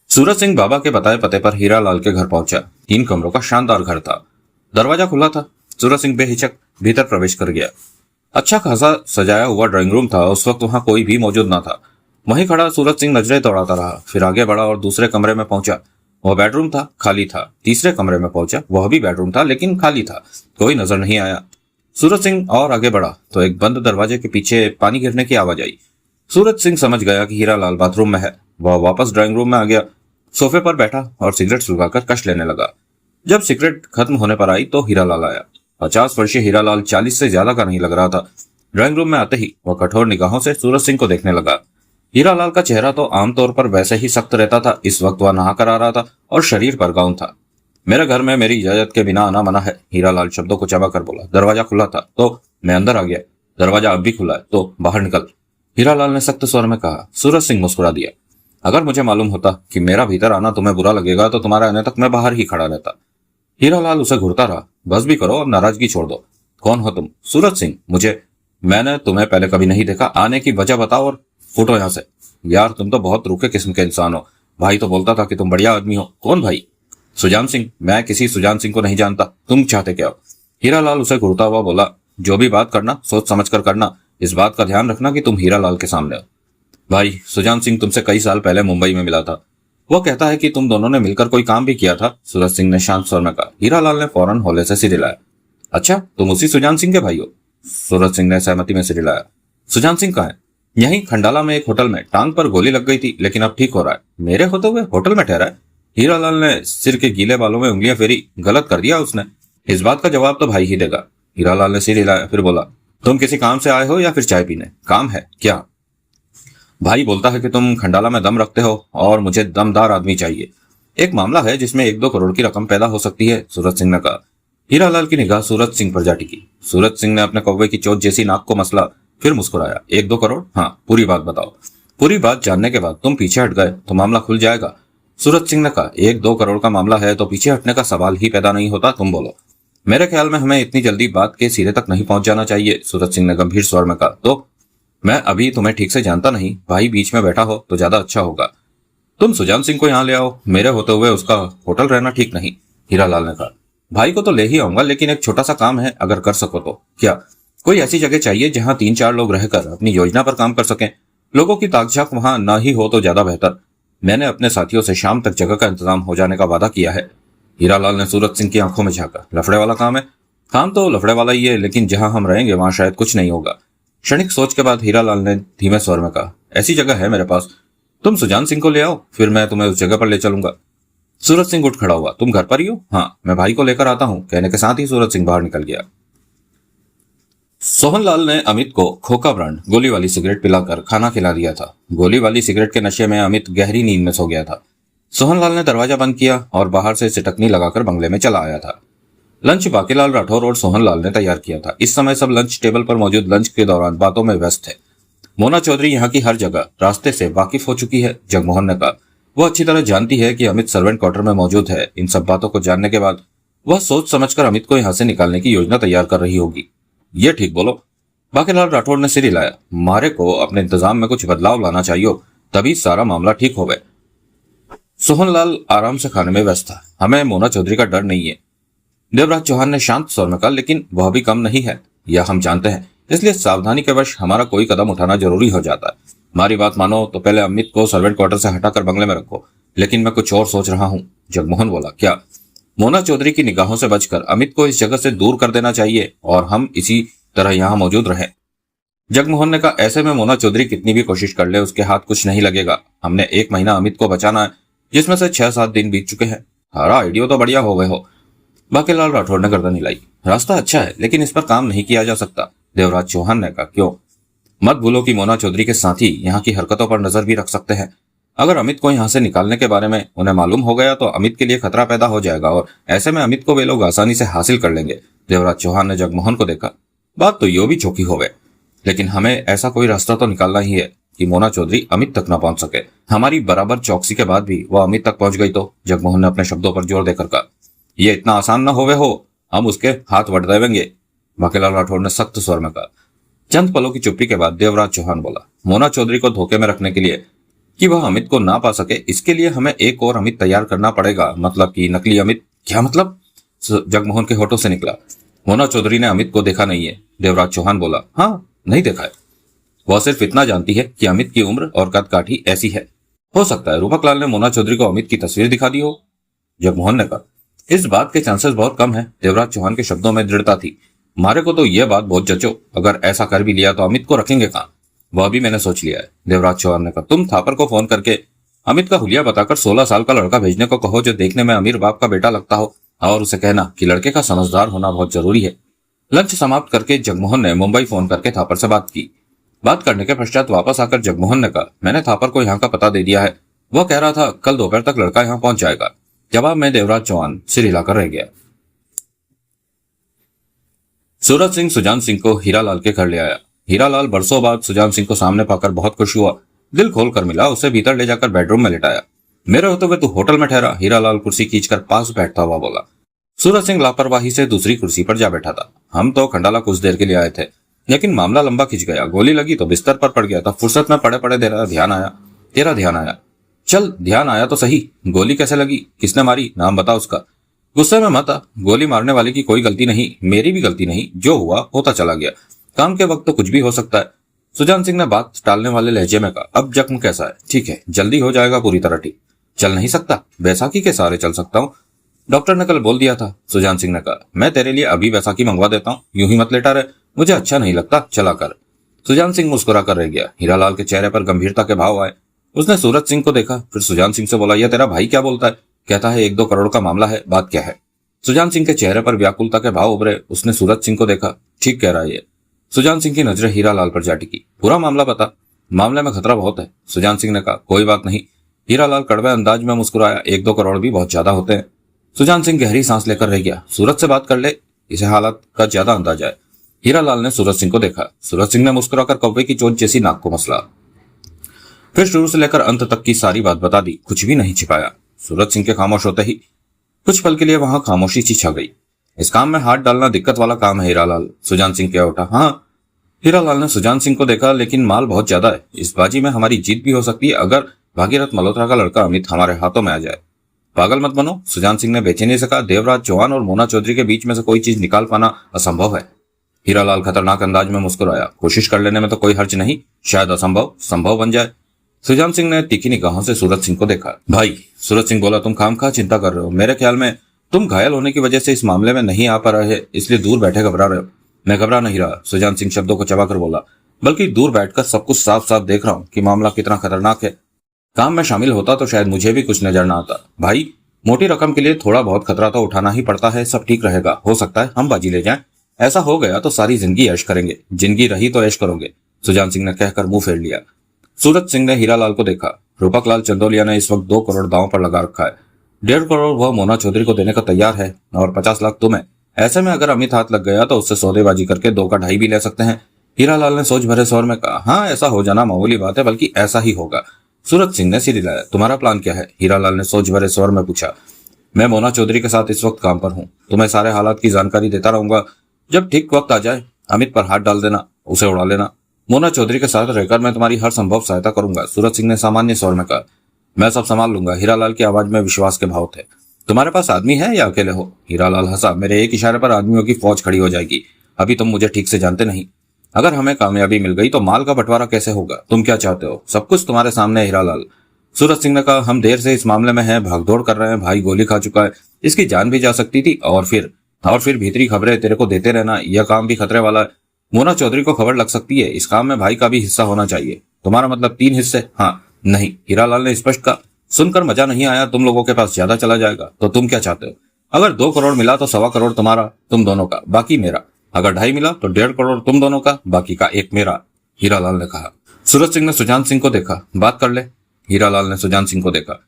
सूरज सिंह बाबा के बताए पते पर हीरालाल के घर पहुंचा। 3 कमरों का शानदार घर था। दरवाजा खुला था। सूरज सिंह बेहिचक भीतर प्रवेश कर गया। अच्छा खासा सजाया हुआ ड्राइंग रूम था। उस वक्त वहां कोई भी मौजूद न था। वहीं खड़ा सूरज सिंह नजरें दौड़ाता रहा, फिर आगे बढ़ा और दूसरे कमरे में पहुंचा। वह बेडरूम था, खाली था। तीसरे कमरे में पहुंचा, वह भी बेडरूम था लेकिन खाली था। कोई नजर नहीं आया। सूरज सिंह और आगे बढ़ा तो एक बंद दरवाजे के पीछे पानी गिरने की आवाज आई। सूरज सिंह समझ गया कि हीरालाल बाथरूम में है। वह वापस ड्राइंग रूम में आ गया, सोफे पर बैठा और सिगरेट सुलगाकर कश लेने लगा। जब सिगरेट खत्म होने पर आई तो हीरालाल आया। 50 वर्षीय हीरालाल 40 से ज्यादा का नहीं लग रहा था। ड्राइंग रूम में आते ही वह कठोर निगाहों से सूरज सिंह को देखने लगा। हीरालाल का चेहरा तो आमतौर पर वैसे ही सख्त रहता था। इस वक्त वह नहा कर आ रहा था और शरीर पर गाउन था। मेरे घर में मेरी इजाजत के बिना आना मना है, हीरालाल शब्दों को चबा कर बोला। दरवाजा खुला था तो मैं अंदर आ गया। दरवाजा अब भी खुला है तो बाहर निकल, हीरालाल ने सख्त स्वर में कहा। सूरज सिंह मुस्कुरा दिया। अगर मुझे मालूम होता कि मेरा भीतर आना तुम्हें बुरा लगेगा तो तुम्हारे आने तक मैं बाहर ही खड़ा रहता। हीरालाल उसे घूरता रहा। बस भी करो, अब नाराजगी छोड़ दो। कौन हो तुम? सूरज सिंह। मैंने तुम्हें पहले कभी नहीं देखा। आने की वजह बताओ और फुटो यहां से। यार तुम तो बहुत रूखे किस्म के इंसान हो। भाई तो बोलता था कि तुम बढ़िया आदमी हो। कौन भाई? सुजान सिंह। मैं किसी सुजान सिंह को नहीं जानता। तुम चाहते क्या हो? हीरालाल उसे घूरता हुआ बोला। जो भी बात करना सोच समझ कर करना। इस बात का ध्यान रखना कि तुम हीरालाल के सामने हो। भाई, सुजान सिंह तुमसे कई साल पहले मुंबई में मिला था। वो कहता है कि तुम दोनों ने मिलकर कोई काम भी किया था, सूरज सिंह ने शांत स्वर में कहा। हीरालाल ने फौरन हौले से सिर हिलाया। अच्छा, तुम उसी सुजान सिंह के भाई हो? सूरज सिंह ने सहमति में सिर हिलाया। सुजान सिंह कहाँ है? यहीं खंडाला में एक होटल में। टांग पर गोली लग गई थी लेकिन अब ठीक हो रहा है। मेरे होते हुए होटल में ठहरा है? हीरालाल ने सिर के गीले बालों में उंगलियां फेरी। गलत कर दिया उसने। इस बात का जवाब तो भाई ही देगा। हीरालाल ने सिर हिलाया, फिर बोला। तुम किसी काम से आए हो या फिर चाय पीने? काम है क्या? भाई बोलता है कि तुम खंडाला में दम रखते हो और मुझे दमदार आदमी चाहिए। एक मामला है जिसमें 1-2 करोड़ की रकम पैदा हो सकती है, सूरज सिंह ने कहा। हीरालाल की निगाह सूरज सिंह पर जा टिकी। सूरज सिंह ने अपने कौवे की चोट जैसी नाक को मसला, फिर मुस्कुराया। 1-2 करोड़? हाँ, पूरी बात बताओ। पूरी बात जानने के बाद तुम पीछे हट गए तो मामला खुल जाएगा, सूरज सिंह ने कहा। 1-2 करोड़ का मामला है तो पीछे हटने का सवाल ही पैदा नहीं होता। तुम बोलो। मेरे ख्याल में हमें इतनी जल्दी बात के सिरे तक नहीं पहुंच जाना चाहिए, सूरज सिंह ने गंभीर स्वर में कहा। तो मैं अभी तुम्हें ठीक से जानता नहीं, भाई बीच में बैठा हो तो ज्यादा अच्छा होगा। तुम सुजान सिंह को यहाँ ले आओ, मेरे होते हुए उसका होटल रहना ठीक नहीं, हीरालाल ने कहा। भाई को तो ले ही आऊंगा लेकिन एक छोटा सा काम है, अगर कर सको तो। क्या? कोई ऐसी जगह चाहिए जहां 3-4 लोग रहकर अपनी योजना पर काम कर सकें। लोगों की ताकझाक वहां ना ही हो तो ज्यादा बेहतर। मैंने अपने साथियों से शाम तक जगह का इंतजाम हो जाने का वादा किया है। हीरालाल ने सूरज सिंह की आंखों में झांका। लफड़े वाला काम है? काम तो लफड़े वाला ही है लेकिन जहां हम रहेंगे वहां शायद कुछ नहीं होगा। क्षणिक सोच के बाद हीरालाल ने धीमे स्वर में कहा। ऐसी जगह है मेरे पास। तुम सुजान सिंह को ले आओ, फिर मैं तुम्हें उस जगह पर ले चलूंगा। सूरज सिंह उठ खड़ा हुआ। तुम घर पर ही हो? हाँ, मैं भाई को लेकर आता हूं, कहने के साथ ही सूरज सिंह बाहर निकल गया। सोहनलाल ने अमित को खोखा ब्रांड गोली वाली सिगरेट पिलाकर खाना खिला दिया था। गोली वाली सिगरेट के नशे में अमित गहरी नींद में सो गया था। सोहनलाल ने दरवाजा बंद किया और बाहर से सिटकनी लगाकर बंगले में चला आया था। लंच बाकीलाल राठौर और सोहनलाल ने तैयार किया था। इस समय सब लंच टेबल पर मौजूद लंच के दौरान बातों में व्यस्त थे। मोना चौधरी यहाँ की हर जगह रास्ते से वाकिफ हो चुकी है, जगमोहन ने कहा। वह अच्छी तरह जानती है कि अमित सर्वेंट क्वार्टर में मौजूद है। इन सब बातों को जानने के बाद वह सोच समझकर अमित को यहाँ से निकालने की योजना तैयार कर रही होगी। ये ठीक बोलो। बाकीलाल राठौर ने सिर हिलाया। मारे को अपने इंतजाम में कुछ बदलाव लाना चाहिए, तभी सारा मामला ठीक होगा। सोहनलाल आराम से खाने में व्यस्त था। हमें मोना चौधरी का डर नहीं है, देवराज चौहान ने शांत स्वर में कहा, लेकिन वह भी कम नहीं है, यह हम जानते हैं। इसलिए सावधानी के वश हमारा कोई कदम उठाना जरूरी हो जाता है। हमारी बात मानो तो पहले अमित को सर्वेंट क्वार्टर से हटाकर बंगले में रखो। लेकिन मैं कुछ और सोच रहा हूं, जगमोहन बोला। क्या? मोना चौधरी की निगाहों से बचकर अमित को इस जगह से दूर कर देना चाहिए और हम इसी तरह यहाँ मौजूद रहें। जगमोहन ने कहा। ऐसे में मोना चौधरी कितनी भी कोशिश कर ले उसके हाथ कुछ नहीं लगेगा। हमने 1 महीना अमित को बचाना है, जिसमें से 6-7 दिन बीत चुके हैं। हमारा आइडिया तो बढ़िया हो गए हो। बाकीलाल राठौर ने गर्दन हिलाई। रास्ता अच्छा है लेकिन इस पर काम नहीं किया जा सकता, देवराज चौहान ने कहा। क्यों? मत भूलो कि मोना चौधरी के साथी यहाँ की हरकतों पर नजर भी रख सकते हैं। अगर अमित को यहाँ से निकालने के बारे में उन्हें मालूम हो गया तो अमित के लिए खतरा पैदा हो जाएगा और ऐसे में अमित को वे लोग आसानी से हासिल कर लेंगे। देवराज चौहान ने जगमोहन को देखा। बात तो यो भी चौकी हो गए, लेकिन हमें ऐसा कोई रास्ता तो निकालना ही है। कि मोना चौधरी अमित तक न पहुंच सके। हमारी बराबर चौकसी के बाद भी वह अमित तक पहुंच गई तो, जगमोहन ने अपने शब्दों पर जोर देकर कहा। ये इतना आसान न होवे हो, हम उसके हाथ वट देवेंगे, बाकीलाल राठौर ने सख्त स्वर में कहा। चंद पलों की चुप्पी के बाद देवराज चौहान बोला, मोना चौधरी को धोखे में रखने के लिए कि वह अमित को ना पा सके, इसके लिए हमें एक और अमित तैयार करना पड़ेगा, मतलब कि नकली अमित। क्या मतलब? जगमोहन के होठों से निकला। मोना चौधरी ने अमित को देखा नहीं है। देवराज चौहान बोला, हाँ नहीं देखा है। वह सिर्फ इतना जानती है कि अमित की उम्र और कद काठी ऐसी है। हो सकता है रूपकलाल ने मोना चौधरी को अमित की तस्वीर दिखा दी हो, जगमोहन ने कहा। इस बात के चांसेस बहुत कम है। देवराज चौहान के शब्दों में दृढ़ता थी। मारे को तो यह बात बहुत जचो, अगर ऐसा कर भी लिया तो अमित को रखेंगे कहां? वह भी मैंने सोच लिया है, देवराज चौहान ने कहा। तुम थापर को फोन करके अमित का हुलिया बताकर 16 साल का लड़का भेजने को कहो, जो देखने में अमीर बाप का बेटा लगता हो, और उसे कहना कि लड़के का समझदार होना बहुत जरूरी है। लंच समाप्त करके जगमोहन ने मुंबई फोन करके थापर से बात की। बात करने के पश्चात वापस आकर जगमोहन ने कहा, मैंने थापर को यहाँ का पता दे दिया है। वह कह रहा था कल दोपहर तक लड़का यहाँ पहुंच जाएगा। जवाब में देवराज चौहान सिर हिलाकर रह गया। सूरज सिंह सुजान सिंह को हीरालाल के घर ले आया। हीरालाल बरसों बाद सुजान सिंह को सामने पाकर बहुत खुश हुआ। दिल खोल कर मिला, उसे भीतर ले जाकर बेडरूम में लेटाया। मेरे होते हुए तू होटल में ठहरा, हीरालाल कुर्सी खींचकर पास बैठता हुआ बोला। सूरज सिंह लापरवाही से दूसरी कुर्सी पर जा बैठा था। हम तो खंडाला कुछ देर के लिए आए थे, लेकिन मामला लंबा खिंच गया। गोली लगी तो बिस्तर पर पड़ गया था। फुर्सत में पड़े पड़े तेरा ध्यान आया। चल ध्यान आया तो सही, गोली कैसे लगी, किसने मारी, नाम बता उसका। गुस्से में मत आ, गोली मारने वाले की कोई गलती नहीं, मेरी भी गलती नहीं। जो हुआ होता चला गया, काम के वक्त तो कुछ भी हो सकता है। सुजान सिंह ने बात टालने वाले लहजे में कहा। अब जख्म कैसा है? ठीक है, जल्दी हो जाएगा, पूरी तरह ठीक। चल नहीं सकता? बैसाखी के सहारे चल सकता हूँ, डॉक्टर ने कल बोल दिया था। सुजान सिंह ने कहा, मैं तेरे लिए अभी बैसाखी मंगवा देता हूँ, यूं ही मत लेटा रहे, मुझे अच्छा नहीं लगता, चला कर। सुजान सिंह मुस्कुरा कर रह गया। हीरालाल के चेहरे पर गंभीरता के भाव आए। उसने सूरज सिंह को देखा, फिर सुजान सिंह से बोला, यह तेरा भाई क्या बोलता है? कहता है 1-2 करोड़ का मामला है, बात क्या है? सुजान सिंह के चेहरे पर व्याकुलता के भाव उभरे। उसने सूरज सिंह को देखा, ठीक कह रहा है ये। सुजान सिंह की नजरें हीरालाल पर जा टिकी। पूरा मामला बता, मामले में खतरा बहुत है। सुजान सिंह ने कहा, कोई बात नहीं। हीरालाल कड़वे अंदाज में मुस्कुराया, 1-2 करोड़ भी बहुत ज्यादा होते हैं। सुजान सिंह गहरी सांस लेकर रह गया। सूरज से बात कर ले, इसे हालत का ज्यादा अंदाजा है। हीरालाल ने सूरज सिंह को देखा। सूरज सिंह ने मुस्कुराकर कौवे की चोट जैसी नाक को मसला, फिर शुरू से लेकर अंत तक की सारी बात बता दी, कुछ भी नहीं छिपाया। सूरज सिंह के खामोश होते ही कुछ पल के लिए वहां खामोशी सी छा गई। इस काम में हाथ डालना दिक्कत वाला काम है हीरालाल, सुजान सिंह कह उठा। हाँ, हीरालाल ने सुजान सिंह को देखा, लेकिन माल बहुत ज्यादा है। इस बाजी में हमारी जीत भी हो सकती है अगर भागीरथ मल्होत्रा का लड़का अमित हमारे हाथों में आ जाए। पागल मत बनो, सुजान सिंह ने बेचैनी से कहा। देवराज चौहान और मोना चौधरी के बीच में से कोई चीज निकाल पाना असंभव है। हीरालाल खतरनाक अंदाज में मुस्कुराया। कोशिश कर लेने में तो कोई हर्ज नहीं, शायद असंभव संभव बन जाए। सुजान सिंह ने तीखी निगाहों से सूरज सिंह को देखा। भाई, सूरज सिंह बोला, तुम खामखा चिंता कर रहे हो। मेरे ख्याल में तुम घायल होने की वजह से इस मामले में नहीं आ पा रहे, इसलिए दूर बैठे घबरा रहे हो। मैं घबरा नहीं रहा, सुजान सिंह शब्दों को चबाकर बोला, बल्कि दूर बैठकर सब कुछ साफ साफ देख रहा हूं कि मामला कितना खतरनाक है। काम में शामिल होता तो शायद मुझे भी कुछ नजर न आता। भाई, मोटी रकम के लिए थोड़ा बहुत खतरा तो उठाना ही पड़ता है। सब ठीक रहेगा, हो सकता है हम बाजी ले जाएं। ऐसा हो गया तो सारी जिंदगी ऐश करेंगे, जिंदगी रही तो ऐश करोगे, सुजान सिंह ने कहकर मुंह फेर लिया। सूरज सिंह ने हीरालाल को देखा। रूपकलाल चंदोलिया ने इस वक्त 2 करोड़ दांव पर लगा रखा है। 1.5 करोड़ वह मोना चौधरी को देने को तैयार है और 50 लाख तुम्हें। ऐसे में अगर अमित हाथ लग गया तो उससे सौदेबाजी करके 2 का 2.5 भी ले सकते हैं। हीरालाल ने सोच भरे स्वर में कहा, हाँ ऐसा हो जाना मामूली बात है, बल्कि ऐसा ही होगा। सूरज सिंह ने सिर हिलाया। तुम्हारा प्लान क्या है? हीरालाल ने सोच भरे स्वर में पूछा। मैं मोना चौधरी के साथ इस वक्त काम पर हूँ, तुम्हें सारे हालात की जानकारी देता रहूंगा। जब ठीक वक्त आ जाए अमित पर हाथ डाल देना, उसे उड़ा लेना। मोना चौधरी के साथ रहकर मैं तुम्हारी हर संभव सहायता करूंगा, सूरज सिंह ने सामान्य स्वर में कहा। मैं सब संभाल लूंगा, हीरालाल की आवाज में विश्वास के भाव थे। तुम्हारे पास आदमी है या अकेले हो? हीरालाल हंसा। मेरे एक इशारे पर आदमियों की फौज खड़ी हो जाएगी। अभी तुम मुझे ठीक से जानते नहीं। अगर हमें कामयाबी मिल गई तो माल का बंटवारा कैसे होगा? तुम क्या चाहते हो? सब कुछ तुम्हारे सामने है हीरालाल। सूरज सिंह ने कहा, हम देर से इस मामले में हैं, भागदौड़ कर रहे हैं। भाई गोली खा चुका है, इसकी जान भी जा सकती थी, और फिर भीतरी खबरें तेरे को देते रहना, यह काम भी खतरे वाला है। मोना चौधरी को खबर लग सकती है, इस काम में भाई का भी हिस्सा होना चाहिए। तुम्हारा मतलब 3 हिस्से? हाँ नहीं, हीरालाल ने स्पष्ट कहा। सुनकर मजा नहीं आया, तुम लोगों के पास ज्यादा चला जाएगा, तो तुम क्या चाहते हो? अगर 2 करोड़ मिला तो 1.25 करोड़ तुम्हारा, तुम दोनों का, बाकी मेरा। अगर 2.5 मिला तो 1.5 करोड़ तुम दोनों का, बाकी का 1 मेरा, हीरालाल ने कहा। सूरज सिंह ने सुजान सिंह को देखा। बात कर ले, हीरालाल ने सुजान सिंह को देखा।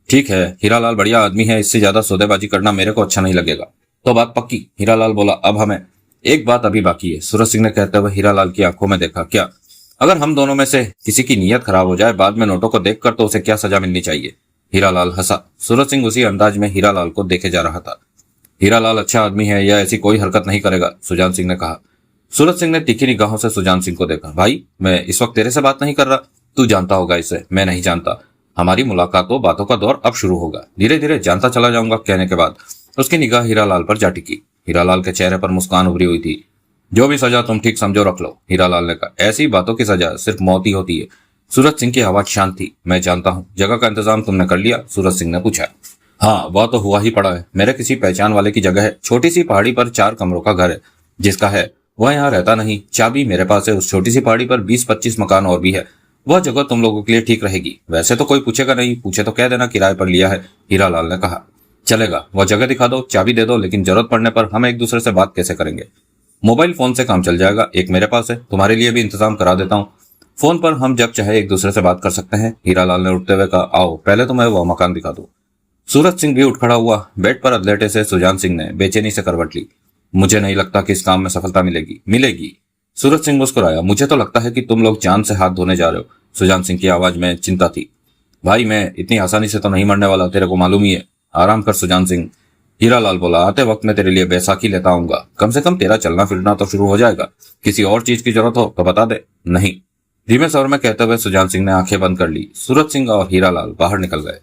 ठीक है, हीरालाल बढ़िया आदमी है, इससे ज्यादा सौदेबाजी करना मेरे को अच्छा नहीं लगेगा। तो बात पक्की, हीरालाल बोला। अब हमें एक बात अभी बाकी है, सूरज सिंह ने कहते हुए हीरालाल की आंखों में देखा। क्या? अगर हम दोनों में से किसी की नीयत खराब हो जाए बाद में नोटों को देखकर तो उसे क्या सजा मिलनी चाहिए? हीरालाल हंसा। सूरज सिंह उसी अंदाज में हीरालाल को देखे जा रहा था। हीरालाल अच्छा आदमी है, यह ऐसी कोई हरकत नहीं करेगा, सुजान सिंह ने कहा। सूरज सिंह ने तीखी निगाहों से सुजान सिंह को देखा। भाई, मैं इस वक्त तेरे से बात नहीं कर रहा, तू जानता होगा इसे, मैं नहीं जानता। हमारी मुलाकातों बातों का दौर अब शुरू होगा, धीरे धीरे जानता चला जाऊंगा। कहने के बाद उसकी निगाह हीरालाल पर जा टिकी। हीरालाल के चेहरे पर मुस्कान उभरी हुई थी। जो भी सजा तुम ठीक समझो रख लो, हीरालाल ने कहा। ऐसी बातों की सजा सिर्फ मौत ही होती है। सूरज सिंह की आवाज शांत थी। मैं जानता हूँ। जगह का इंतजाम तुमने कर लिया? सूरज सिंह ने पूछा। हाँ, वह तो हुआ ही पड़ा है। मेरे किसी पहचान वाले की जगह है, छोटी सी पहाड़ी पर 4 कमरों का घर है। जिसका है वह यहाँ रहता नहीं, चाबी मेरे पास है। उस छोटी सी पहाड़ी पर 20-25 मकान और भी है। वह जगह तुम लोगों के लिए ठीक रहेगी। वैसे तो कोई पूछेगा नहीं, पूछे तो कह देना किराए पर लिया है, हीरालाल ने कहा। चलेगा, वह जगह दिखा दो, चाबी दे दो, लेकिन जरूरत पड़ने पर हम एक दूसरे से बात कैसे करेंगे? मोबाइल फोन से काम चल जाएगा, एक मेरे पास है, तुम्हारे लिए भी इंतजाम करा देता हूँ। फोन पर हम जब चाहे एक दूसरे से बात कर सकते हैं, हीरालाल ने उठते हुए कहा। आओ, पहले तुम्हें वह मकान दिखा दो। सूरज सिंह भी उठ खड़ा हुआ। बेड पर अधलेटे से सुजान सिंह ने बेचैनी से करवट ली। मुझे नहीं लगता कि इस काम में सफलता मिलेगी। सूरज सिंह मुस्कुराया। मुझे तो लगता है कि तुम लोग जान से हाथ धोने जा रहे हो। सुजान सिंह की आवाज में चिंता थी। भाई, मैं इतनी आसानी से तो नहीं मरने वाला, तेरे को मालूम ही है। आराम कर सुजान सिंह, हीरालाल बोला। आते वक्त मैं तेरे लिए बैसाखी लेता आऊंगा, कम से कम तेरा चलना फिरना तो शुरू हो जाएगा। किसी और चीज की जरूरत हो तो बता दे। नहीं, धीमे स्वर में कहते हुए सुजान सिंह ने आंखें बंद कर ली। सूरज सिंह और हीरालाल बाहर निकल गए।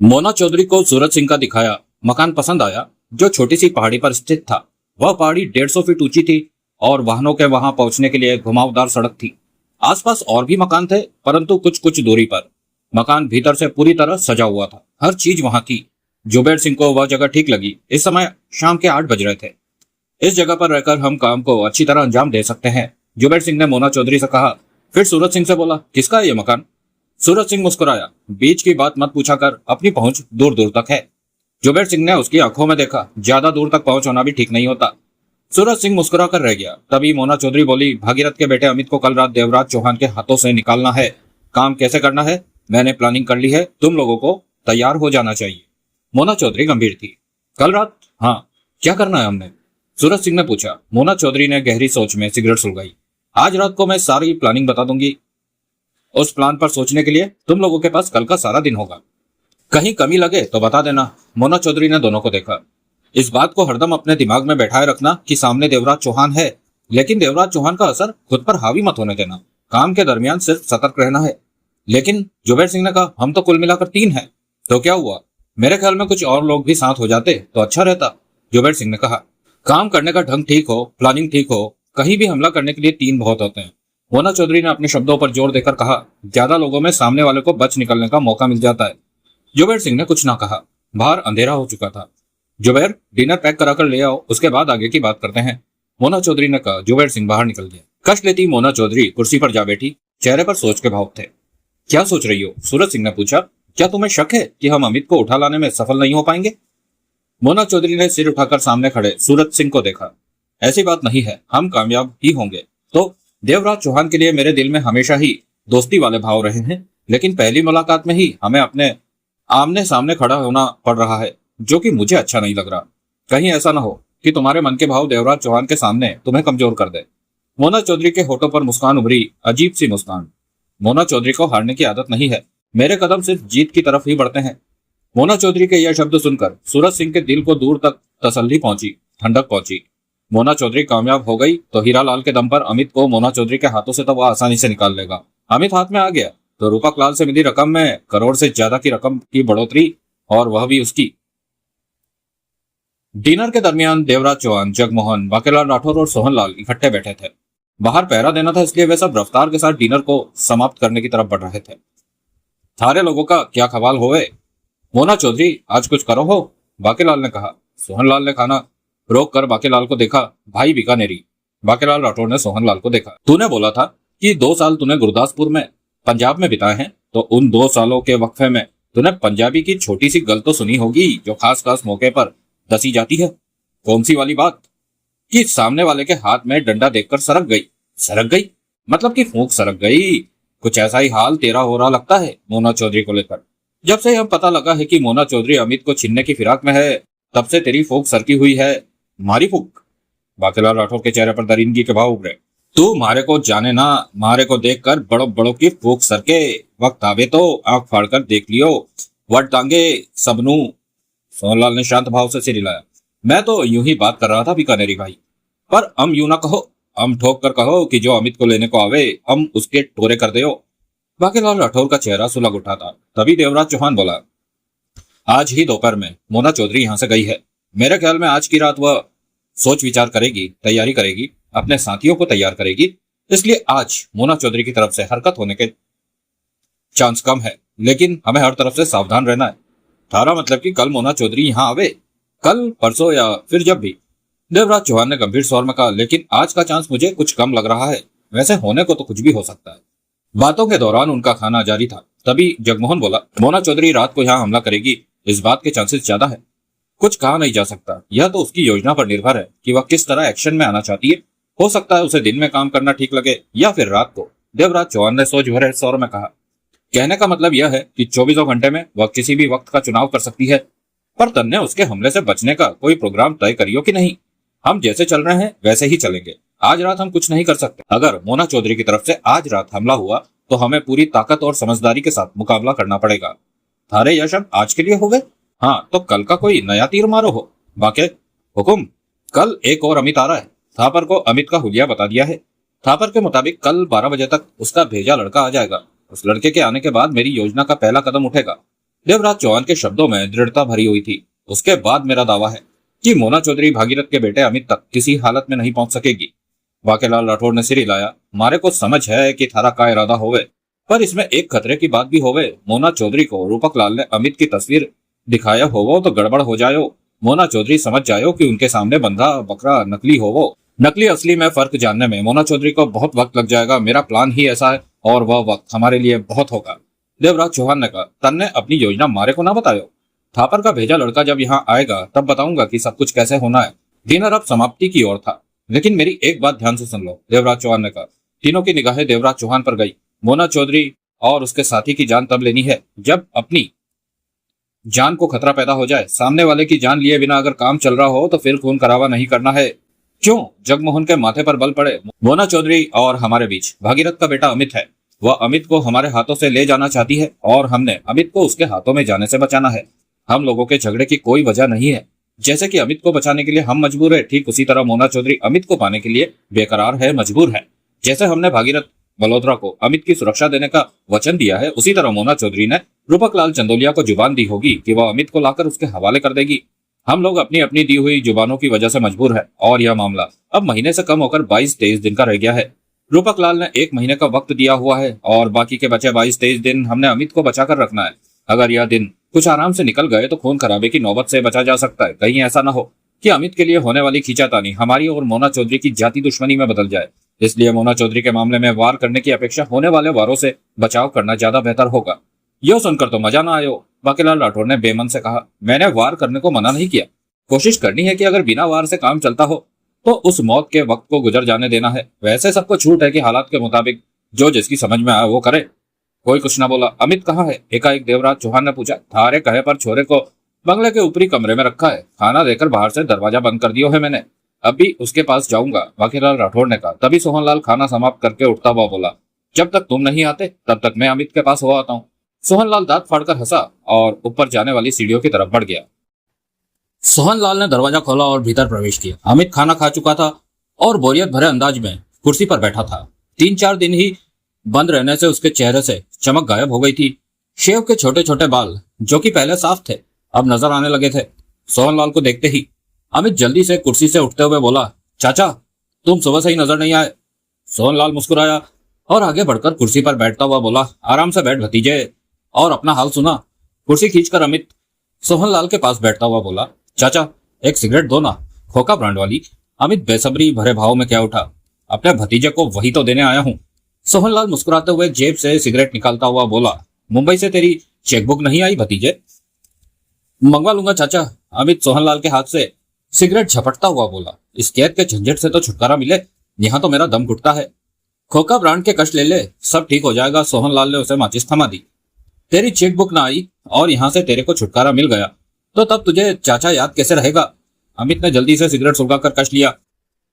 मोना चौधरी को सूरज सिंह का दिखाया मकान पसंद आया, जो छोटी सी पहाड़ी पर स्थित था। वह पहाड़ी 150 फीट ऊंची थी और वाहनों के वहां पहुंचने के लिए घुमावदार सड़क थी। आसपास और भी मकान थे, परंतु कुछ कुछ दूरी पर। मकान भीतर से पूरी तरह सजा हुआ था, हर चीज वहां थी। जुबेर सिंह को वह जगह ठीक लगी। इस समय शाम के 8 बज रहे थे। इस जगह पर रहकर हम काम को अच्छी तरह अंजाम दे सकते हैं, जुबेर सिंह ने मोना चौधरी से कहा। फिर सूरज सिंह से बोला, किसका है ये मकान? सूरज सिंह मुस्कुराया। बीच की बात मत पूछा कर, अपनी पहुंच दूर दूर तक है। जुबेर सिंह ने उसकी आंखों में देखा। ज्यादा दूर तक पहुंच होना भी ठीक नहीं होता। सूरज सिंह मुस्कुरा कर रह गया। तभी मोना चौधरी बोली, भागीरथ के बेटे अमित को कल रात देवराज चौहान के हाथों से निकालना है। काम कैसे करना है मैंने प्लानिंग कर ली है, तुम लोगों को तैयार हो जाना चाहिए। मोना चौधरी गंभीर थी। कल रात? हाँ, क्या करना है हमने? सूरज सिंह ने पूछा। मोना चौधरी ने गहरी सोच में सिगरेट सुलगाई। आज रात को मैं सारी प्लानिंग बता दूंगी। उस प्लान पर सोचने के लिए तुम लोगों के पास कल का सारा दिन होगा। कहीं कमी लगे तो बता देना। मोना चौधरी ने दोनों को देखा। इस बात को हरदम अपने दिमाग में बैठाए रखना कि सामने देवराज चौहान है, लेकिन देवराज चौहान का असर खुद पर हावी मत होने देना। काम के दरमियान सिर्फ सतर्क रहना है। लेकिन जुबेर सिंह ने कहा, हम तो कुल मिलाकर 3 हैं। तो क्या हुआ? मेरे ख्याल में कुछ और लोग भी साथ हो जाते तो अच्छा रहता, जुबेर सिंह ने कहा। काम करने का ढंग ठीक हो, प्लानिंग ठीक हो, कहीं भी हमला करने के लिए 3 बहुत होते हैं। मोना चौधरी ने अपने शब्दों पर जोर देकर कहा। ज्यादा लोगों में सामने वाले को बच निकलने का मौका मिल जाता है। जुबेर सिंह ने कुछ ना कहा। बाहर अंधेरा हो चुका था। जुबेर, डिनर पैक कराकर ले आओ, उसके बाद आगे की बात करते हैं, मोना चौधरी ने कहा। जुबेर सिंह बाहर निकल गया। कष्ट लेती मोना चौधरी कुर्सी पर जा बैठी। चेहरे पर सोच के भाव थे। क्या सोच रही हो? सूरज सिंह ने पूछा। क्या तुम्हें शक है कि हम अमित को उठा लाने में सफल नहीं हो पाएंगे? मोना चौधरी ने सिर उठाकर सामने खड़े सूरज सिंह को देखा। ऐसी बात नहीं है, हम कामयाब ही होंगे। तो देवराज चौहान के लिए मेरे दिल में हमेशा ही दोस्ती वाले भाव रहे हैं, लेकिन पहली मुलाकात में ही हमें अपने आमने सामने खड़ा होना पड़ रहा है, जो कि मुझे अच्छा नहीं लग रहा। कहीं ऐसा ना हो कि तुम्हारे मन के भाव देवराज चौहान के सामने तुम्हें कमजोर कर दे। मोना चौधरी के होठों पर मुस्कान उभरी, अजीब सी मुस्कान। मोना चौधरी को हारने की आदत नहीं है, मेरे कदम सिर्फ जीत की तरफ ही बढ़ते हैं। मोना चौधरी के यह शब्द सुनकर सूरज सिंह के दिल को दूर तक तसल्ली पहुंची, ठंडक पहुंची। मोना चौधरी कामयाब हो गई तो हीरालाल के दम पर अमित को मोना चौधरी के हाथों से तो वह आसानी से निकाल लेगा। अमित हाथ में आ गया तो रूपक लाल से मिली रकम में करोड़ से ज्यादा की रकम की बढ़ोतरी, और वह भी उसकी। डिनर के दरमियान देवराज चौहान, जगमोहन, बाकेलाल राठौर और सोहनलाल इकट्ठे बैठे थे। बाहर पहरा देना था, इसलिए वे सब रफ्तार के साथ डिनर को समाप्त करने की तरफ बढ़ रहे थे। थारे लोगों का क्या खवाल होवे? मोना चौधरी, आज कुछ करो हो, बाकेलाल ने कहा। सोहनलाल ने खाना रोक कर बाकेलाल को देखा। भाई बीकानेरी। बाकेलाल राठौर ने सोहनलाल को देखा। तूने बोला था कि 2 साल तूने गुरदासपुर में, पंजाब में बिताए हैं, तो उन 2 सालों के वक्फे में तूने पंजाबी की छोटी सी गल तो सुनी होगी, जो खास खास मौके पर दसी जाती है। कौन सी वाली बात? कि सामने वाले के हाथ में डंडा देखकर सरक गई। सरक गई मतलब कि फूंक सरक गई। कुछ ऐसा ही हाल तेरा हो रहा लगता है मोना चौधरी को लेकर। जब से हम पता लगा है कि मोना चौधरी अमित को छीनने की फिराक में है, तब से तेरी फूंक सरकी हुई है। मारी फूंक? बाकेलाल राठौर के चेहरे पर दरिंदगी के भाव उभरे। तू मारे को जाने ना, मारे को देखकर बड़ों बड़ों की फूक सरके, वक्त आवे तो आंख फाड़कर देख लियो, वट टांगे सबनू। सोहनलाल ने शांत भाव से सिर हिलाया। मैं तो यूं ही बात कर रहा था बीकानेरी भाई, पर हम यूं ना कहो, हम ठोक कर कहो कि जो अमित को लेने को आवे हम उसके टोरे कर दो। बाकीलाल राठौर का चेहरा सुलग उठा था। तभी देवराज चौहान बोला, आज ही दोपहर में मोना चौधरी यहां से गई है। मेरे ख्याल में आज की रात वह सोच विचार करेगी, तैयारी करेगी, अपने साथियों को तैयार करेगी। इसलिए आज मोना चौधरी की तरफ से हरकत होने के चांस कम है, लेकिन हमें हर तरफ से सावधान रहना है। थारा मतलब कि कल मोना चौधरी यहाँ आवे, कल परसों या फिर जब भी। देवराज चौहान ने गंभीर स्वर में कहा, लेकिन आज का चांस मुझे कुछ कम लग रहा है। वैसे होने को तो कुछ भी हो सकता है। बातों के दौरान उनका खाना जारी था। तभी जगमोहन बोला, मोना चौधरी रात को यहाँ हमला करेगी, इस बात के चांसेस ज्यादा है। कुछ कहा नहीं जा सकता, यह तो उसकी योजना पर निर्भर है कि वह किस तरह एक्शन में आना चाहती है। हो सकता है उसे दिन में काम करना ठीक लगे या फिर रात को। देवराज चौहान ने सोच भरे स्वर में कहा, कहने का मतलब यह है कि 24 घंटे में वह किसी भी वक्त का चुनाव कर सकती है। पर तन्ने उसके हमले से बचने का कोई प्रोग्राम तय करियो कि नहीं? हम जैसे चल रहे हैं वैसे ही चलेंगे। आज रात हम कुछ नहीं कर सकते। अगर मोना चौधरी की तरफ से आज रात हमला हुआ तो हमें पूरी ताकत और समझदारी के साथ मुकाबला करना पड़ेगा। थारे यह शब्द आज के लिए हो गए? हाँ, तो कल का कोई नया तीर मारो हो। बाके हुकुम, कल एक और अमित आ रहा है। थापर को अमित का हुलिया बता दिया है। थापर के मुताबिक कल 12 बजे तक उसका भेजा लड़का आ जाएगा। उस लड़के के आने के बाद मेरी योजना का पहला कदम उठेगा। देवराज चौहान के शब्दों में दृढ़ता भरी हुई थी। उसके बाद मेरा दावा है कि मोना चौधरी भागीरथ के बेटे अमित तक किसी हालत में नहीं पहुंच सकेगी। बाकेलाल राठौर ने सिर हिलाया। मारे को समझ है कि थारा का इरादा होवे, पर इसमें एक खतरे की बात भी होवे। मोना चौधरी को रूपक लाल ने अमित की तस्वीर दिखाया होवो तो गड़बड़ हो जायो। मोना चौधरी समझ जायो कि उनके सामने बंधा बकरा नकली होवो। नकली असली में फर्क जानने में मोना चौधरी को बहुत वक्त लग जाएगा। मेरा प्लान ही ऐसा है और वह वक्त हमारे लिए बहुत होगा। देवराज चौहान ने कहा, तन्ने अपनी योजना मारे को ना बतायो। थापर का भेजा लड़का जब यहाँ आएगा तब बताऊंगा कि सब कुछ कैसे होना है। डिनर अब समाप्ति की ओर था, लेकिन मेरी एक बात ध्यान से सुन लो, देवराज चौहान ने कहा। तीनों की निगाहें देवराज चौहान पर गई। मोना चौधरी और उसके साथी की जान तब लेनी है जब अपनी जान को खतरा पैदा हो जाए। सामने वाले की जान लिए बिना अगर काम चल रहा हो तो फिर खून करावा नहीं करना है। क्यों? जगमोहन के माथे पर बल पड़े। मोना चौधरी और हमारे बीच भागीरथ का बेटा अमित है। वह अमित को हमारे हाथों से ले जाना चाहती है और हमने अमित को उसके हाथों में जाने से बचाना है। हम लोगों के झगड़े की कोई वजह नहीं है। जैसे कि अमित को बचाने के लिए हम मजबूर है, ठीक उसी तरह मोना चौधरी अमित को पाने के लिए बेकरार है, मजबूर है। जैसे हमने भागीरथ मल्होत्रा को अमित की सुरक्षा देने का वचन दिया है, उसी तरह मोना चौधरी ने रूपक लाल चंदोलिया को जुबान दी होगी कि वह अमित को लाकर उसके हवाले कर देगी। हम लोग अपनी अपनी दी हुई जुबानों की वजह से मजबूर है और यह मामला अब महीने से कम होकर 22-23 दिन का रह गया है। रूपक लाल ने 1 महीने का वक्त दिया हुआ है और बाकी के बचे 22-23 दिन हमने अमित को बचा कर रखना है। अगर यह दिन कुछ आराम से निकल गए तो खून खराबे की नौबत से बचा जा सकता है। कहीं ऐसा ना हो कि अमित के लिए होने वाली खींचातानी हमारी और मोना चौधरी की जाति दुश्मनी में बदल जाए। इसलिए मोना चौधरी के मामले में वार करने की अपेक्षा होने वाले वारों से बचाव करना ज्यादा बेहतर होगा। यह सुनकर तो मजा ना आयो, बाकीलाल राठौर ने बेमन से कहा। मैंने वार करने को मना नहीं किया। कोशिश करनी है कि अगर बिना वार से काम चलता हो तो उस मौत के वक्त को गुजर जाने देना है। वैसे सबको छूट है कि हालात के मुताबिक जो जिसकी समझ में आए वो करे। कोई कुछ ना बोला। अमित कहाँ है? एकाएक देवराज चौहान ने पूछा। थारे कहे पर छोरे को बंगले के ऊपरी कमरे में रखा है। खाना देकर बाहर से दरवाजा बंद कर दियो है मैंने। अभी उसके पास जाऊंगा, बाकीलाल राठौर ने कहा। तभी सोहनलाल खाना समाप्त करके उठता हुआ बोला, जब तक तुम नहीं आते तब तक मैं अमित के पास हो आता हूँ। सोहनलाल दांत फाड़कर हंसा और ऊपर जाने वाली सीढ़ियों की तरफ बढ़ गया। सोहनलाल ने दरवाजा खोला और भीतर प्रवेश किया। अमित खाना खा चुका था और बोरियत भरे अंदाज में कुर्सी पर बैठा था। 3-4 दिन ही बंद रहने से उसके चेहरे से चमक गायब हो गई थी। शेव के छोटे छोटे बाल जो कि पहले साफ थे अब नजर आने लगे थे। सोहनलाल को देखते ही अमित जल्दी से कुर्सी से उठते हुए बोला, चाचा तुम सुबह से ही नजर नहीं आए। सोहनलाल मुस्कुराया और आगे बढ़कर कुर्सी पर बैठता हुआ बोला, आराम से बैठ भतीजे और अपना हाल सुना। कुर्सी खींचकर अमित सोहनलाल के पास बैठता हुआ बोला, चाचा एक सिगरेट दो ना, खोका ब्रांड वाली। अमित बेसब्री भरे भाव में क्या उठा, अपने भतीजे को वही तो देने आया हूँ। सोहनलाल मुस्कुराते हुए जेब से सिगरेट निकालता हुआ बोला, मुंबई से तेरी चेकबुक नहीं आई भतीजे? मंगवा लूंगा चाचा। अमित सोहनलाल के हाथ से सिगरेट झपटता हुआ बोला, इस कैद के झंझट से तो छुटकारा मिले, यहाँ तो मेरा दम घुटता है। खोका ब्रांड के कष्ट ले ले, सब ठीक हो जाएगा। सोहनलाल ने उसे माचिस थमा दी। तेरी चेकबुक ना आई और यहाँ से तेरे को छुटकारा मिल गया तो तब तुझे चाचा याद कैसे रहेगा? अमित ने जल्दी से सिगरेट सुलगाकर कश लिया।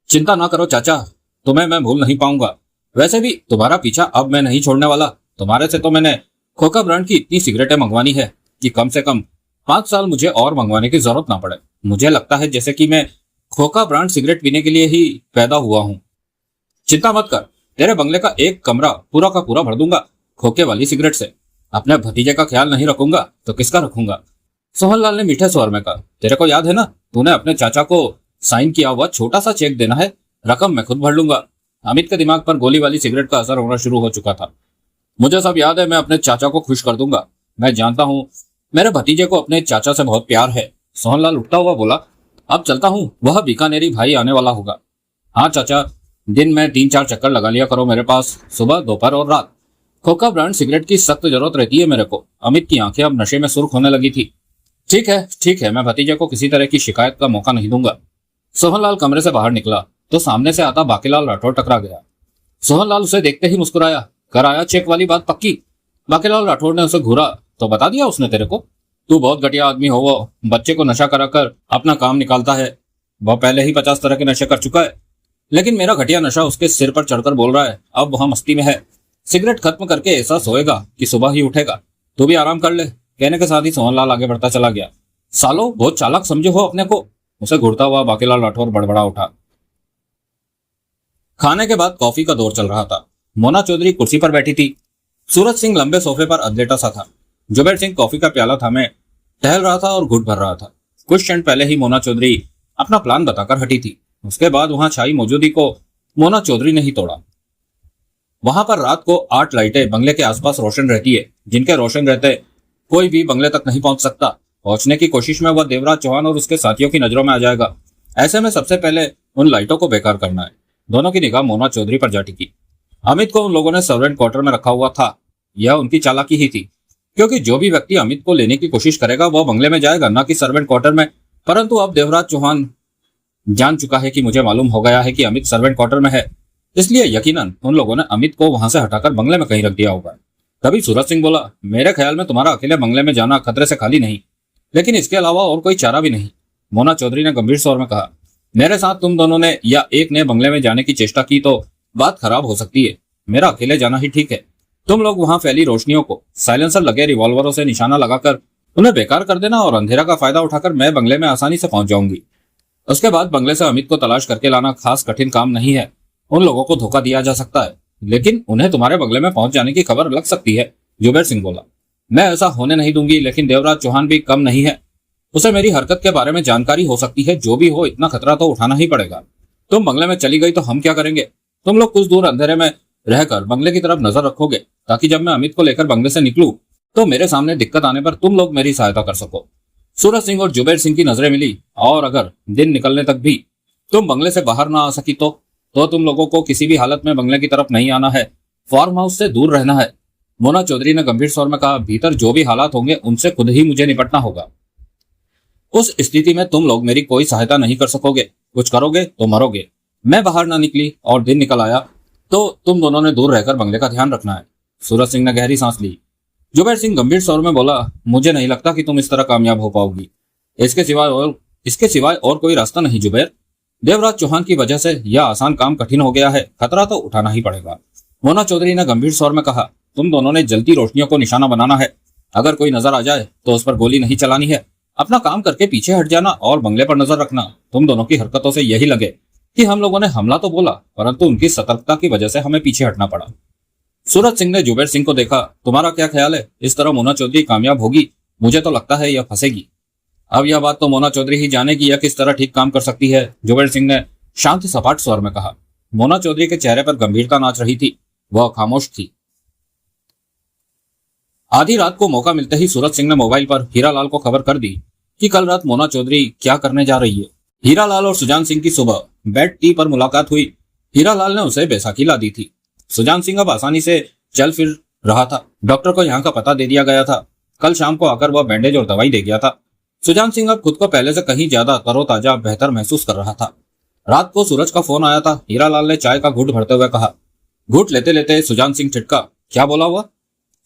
चिंता ना करो चाचा, तुम्हें मैं भूल नहीं पाऊंगा। वैसे भी तुम्हारा पीछा अब मैं नहीं छोड़ने वाला। तुम्हारे से तो मैंने खोखा ब्रांड की इतनी सिगरेटें मंगवानी है कि कम से कम 5 साल मुझे और मंगवाने की जरूरत ना पड़े। मुझे लगता है जैसे कि मैं खोखा ब्रांड सिगरेट पीने के लिए ही पैदा हुआ हूँ। चिंता मत कर, तेरे बंगले का एक कमरा पूरा का पूरा भर दूंगा खोखे वाली सिगरेट से। अपने भतीजे का ख्याल नहीं रखूंगा तो किसका रखूंगा? सोहनलाल ने मीठे स्वर में कहा, तेरे को याद है ना, तूने अपने चाचा को साइन किया हुआ छोटा सा चेक देना है, रकम मैं खुद भर लूंगा। अमित के दिमाग पर गोली वाली सिगरेट का असर होना शुरू हो चुका था। मुझे सब याद है, मैं अपने चाचा को खुश कर दूंगा। मैं जानता हूँ मेरे भतीजे को अपने चाचा से बहुत प्यार है। सोहनलाल उठता हुआ बोला, अब चलता हूँ, वह बीकानेरी भाई आने वाला होगा। हाँ चाचा, दिन में 3-4 चक्कर लगा लिया करो मेरे पास, सुबह दोपहर और रात। खोखा ब्रांड सिगरेट की सख्त जरूरत रहती है मेरे को। अमित की आंखें अब नशे में सुर्ख होने लगी थी। ठीक है, मैं भतीजे को किसी तरह की शिकायत का मौका नहीं दूंगा। सोहनलाल कमरे से बाहर निकला तो सामने से आता बाकीलाल राठौर टकरा गया। सोहनलाल उसे देखते ही मुस्कुराया, कर आया चेक वाली बात पक्की? बाकीलाल राठौर ने उसे घूरा तो बता दिया उसने तेरे को? तू बहुत घटिया आदमी हो, वो बच्चे को नशा कराकर अपना काम निकालता है। वह पहले ही 50 तरह के नशे कर चुका है, लेकिन मेरा घटिया नशा उसके सिर पर चढ़कर बोल रहा है अब वह मस्ती में है। सिगरेट खत्म करके ऐसा सोएगा कि सुबह ही उठेगा। तू भी आराम कर ले। कहने के साथ ही सोहनलाल आगे बढ़ता चला गया। सालो, बहुत चालाक समझे हो अपने को, उसे घूरता हुआ बाकीलाल राठौर बड़बड़ा उठा। खाने के बाद कॉफी का दौर चल रहा था। मोना चौधरी कुर्सी पर बैठी थी। सूरज सिंह लंबे सोफे पर अधलेटा सा था। जुबैर सिंह कॉफी का प्याला थामे टहल रहा था और घुट भर रहा था। कुछ क्षण पहले ही मोना चौधरी अपना प्लान बताकर हटी थी। उसके बाद वहां छाई मौजूदगी को मोना चौधरी ने ही तोड़ा। वहां पर रात को 8 लाइटें बंगले के आसपास रोशन रहती है, जिनके रोशन रहते कोई भी बंगले तक नहीं पहुंच सकता। पहुंचने की कोशिश में वह देवराज चौहान और उसके साथियों की नजरों में आ जाएगा। ऐसे में सबसे पहले उन लाइटों को बेकार करना है। दोनों की निगाह मोना चौधरी पर जा टिकी। अमित को उन लोगों ने सर्वेंट क्वार्टर में रखा हुआ था। यह उनकी चालाकी ही थी, क्योंकि जो भी व्यक्ति अमित को लेने की कोशिश करेगा वह बंगले में जाएगा, न कि सर्वेंट क्वार्टर में। परंतु अब देवराज चौहान जान चुका है कि मुझे मालूम हो गया है कि अमित सर्वेंट क्वार्टर में है, इसलिए यकीनन उन लोगों ने अमित को वहां से हटाकर बंगले में कहीं रख दिया होगा। तभी सूरज सिंह बोला, मेरे ख्याल में तुम्हारा अकेले बंगले में जाना खतरे से खाली नहीं, लेकिन इसके अलावा और कोई चारा भी नहीं। मोना चौधरी ने गंभीर स्वर में कहा, मेरे साथ तुम दोनों ने या एक ने बंगले में जाने की चेष्टा की तो बात खराब हो सकती है। मेरा अकेले जाना ही ठीक है। तुम लोग वहां फैली रोशनियों को साइलेंसर लगे रिवॉल्वरों से निशाना लगाकर उन्हें बेकार कर देना और अंधेरा का फायदा उठाकर मैं बंगले में आसानी से पहुंच जाऊंगी। उसके बाद बंगले से अमित को तलाश करके लाना खास कठिन काम नहीं है। उन लोगों को धोखा दिया जा सकता है, लेकिन उन्हें तुम्हारे बंगले में पहुंच जाने की खबर लग सकती है। जुबैर सिंह बोला, मैं ऐसा होने नहीं दूंगी, लेकिन देवराज चौहान भी कम नहीं है। उसे मेरी हरकत के बारे में जानकारी हो सकती है। जो भी हो, इतना खतरा तो उठाना ही पड़ेगा। तुम बंगले में चली गई तो हम क्या करेंगे? तुम लोग कुछ दूर अंधेरे में रहकर बंगले की तरफ नजर रखोगे, ताकि जब मैं अमित को लेकर बंगले से निकलूं तो मेरे सामने दिक्कत आने पर तुम लोग मेरी सहायता कर सको। सूरज सिंह और जुबैर सिंह की नजरें मिली, और अगर दिन निकलने तक भी तुम बंगले से बाहर ना आ सकी तो तुम लोगों को किसी भी हालत में बंगले की तरफ नहीं आना है। फार्म हाउस से दूर रहना है। मोना चौधरी ने गंभीर स्वर में कहा, भीतर जो भी हालात होंगे उनसे खुद ही मुझे निपटना होगा। उस स्थिति में तुम लोग मेरी कोई सहायता नहीं कर सकोगे। कुछ करोगे तो मरोगे। मैं बाहर ना निकली और दिन निकल आया तो तुम दोनों ने दूर रहकर बंगले का ध्यान रखना है। सूरज सिंह ने गहरी सांस ली। जुबैर सिंह गंभीर स्वर में बोला, मुझे नहीं लगता कि तुम इस तरह कामयाब हो पाओगी। इसके सिवाय और कोई रास्ता नहीं जुबैर। देवराज चौहान की वजह से यह आसान काम कठिन हो गया है। खतरा तो उठाना ही पड़ेगा। मोना चौधरी ने गंभीर स्वर में कहा, तुम दोनों ने जलती रोशनियों को निशाना बनाना है। अगर कोई नजर आ जाए तो उस पर गोली नहीं चलानी है। अपना काम करके पीछे हट जाना और बंगले पर नजर रखना। तुम दोनों की हरकतों से यही लगे कि हम लोगों ने हमला तो बोला, परंतु उनकी सतर्कता की वजह से हमें पीछे हटना पड़ा। सूरज सिंह ने जुबैर सिंह को देखा, तुम्हारा क्या ख्याल है? इस तरह मोना चौधरी कामयाब होगी? मुझे तो लगता है यह फंसेगी। अब यह बात तो मोना चौधरी ही जाने की यह किस तरह ठीक काम कर सकती है, जुबैर सिंह ने शांत सपाट स्वर में कहा। मोना चौधरी के चेहरे पर गंभीरता नाच रही थी। वह खामोश थी। आधी रात को मौका मिलते ही सूरज सिंह ने मोबाइल पर हीरालाल को खबर कर दी कि कल रात मोना चौधरी क्या करने जा रही है। हीरालाल और सुजान सिंह की सुबह बेड टी पर मुलाकात हुई। हीरालाल ने उसे बैसाखी ला दी थी। सुजान सिंह अब आसानी से चल फिर रहा था। डॉक्टर को यहाँ का पता दे दिया गया था। कल शाम को आकर वह बैंडेज और दवाई दे गया था। सुजान सिंह अब खुद को पहले से कहीं ज्यादा तरोताजा बेहतर महसूस कर रहा था। रात को सूरज का फोन आया था। हीरालाल ने चाय का घूंट भरते हुए कहा। घूंट लेते लेते सुजान सिंह छिटका, क्या बोला हुआ?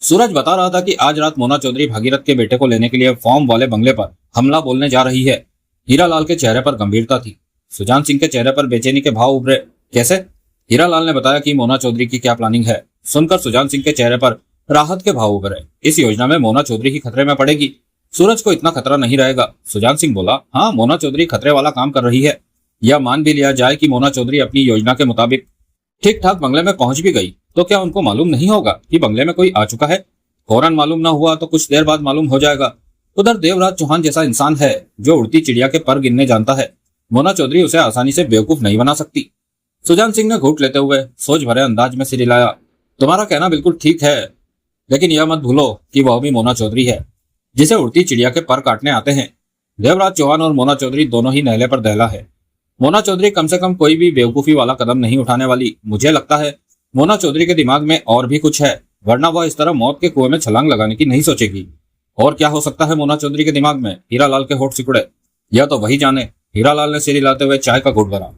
सूरज बता रहा था कि आज रात मोना चौधरी भागीरथ के बेटे को लेने के लिए फॉर्म वाले बंगले पर हमला बोलने जा रही है। हीरालाल के चेहरे पर गंभीरता थी। सुजान सिंह के चेहरे पर बेचैनी के भाव उभरे। कैसे? हीरालाल ने बताया कि मोना चौधरी की क्या प्लानिंग है। सुनकर सुजान सिंह के चेहरे पर राहत के भाव उभरे। इस योजना में मोना चौधरी ही खतरे में पड़ेगी, सूरज को इतना खतरा नहीं रहेगा। सुजान सिंह बोला, हाँ, मोना चौधरी खतरे वाला काम कर रही है। यह मान भी लिया जाए कि मोना चौधरी अपनी योजना के मुताबिक ठीक ठाक बंगले में पहुंच भी गई, तो क्या उनको मालूम नहीं होगा कि बंगले में कोई आ चुका है? फौरन मालूम न हुआ तो कुछ देर बाद मालूम हो जाएगा। उधर देवराज चौहान जैसा इंसान है जो उड़ती चिड़िया के पर गिनने जानता है, मोना चौधरी उसे आसानी से बेवकूफ नहीं बना सकती। सुजान सिंह ने घूंट लेते हुए सोच भरे अंदाज में सिर हिलाया। तुम्हारा कहना बिल्कुल ठीक है, लेकिन यह मत भूलो कि वह भी मोना चौधरी है जिसे उड़ती चिड़िया के पर काटने आते हैं। देवराज चौहान और मोना चौधरी दोनों ही नहले पर दहला है। मोना चौधरी कम से कम कोई भी बेवकूफी वाला कदम नहीं उठाने वाली। मुझे लगता है मोना चौधरी के दिमाग में और भी कुछ है, वरना वह इस तरह मौत के कुएं में छलांग लगाने की नहीं सोचेगी। और क्या हो सकता है मोना चौधरी के दिमाग में? हीरालाल के होठ सिकुड़े। यह तो वही जाने। हीरालाल ने सिर हिलाते हुए चाय का घूंट भरा।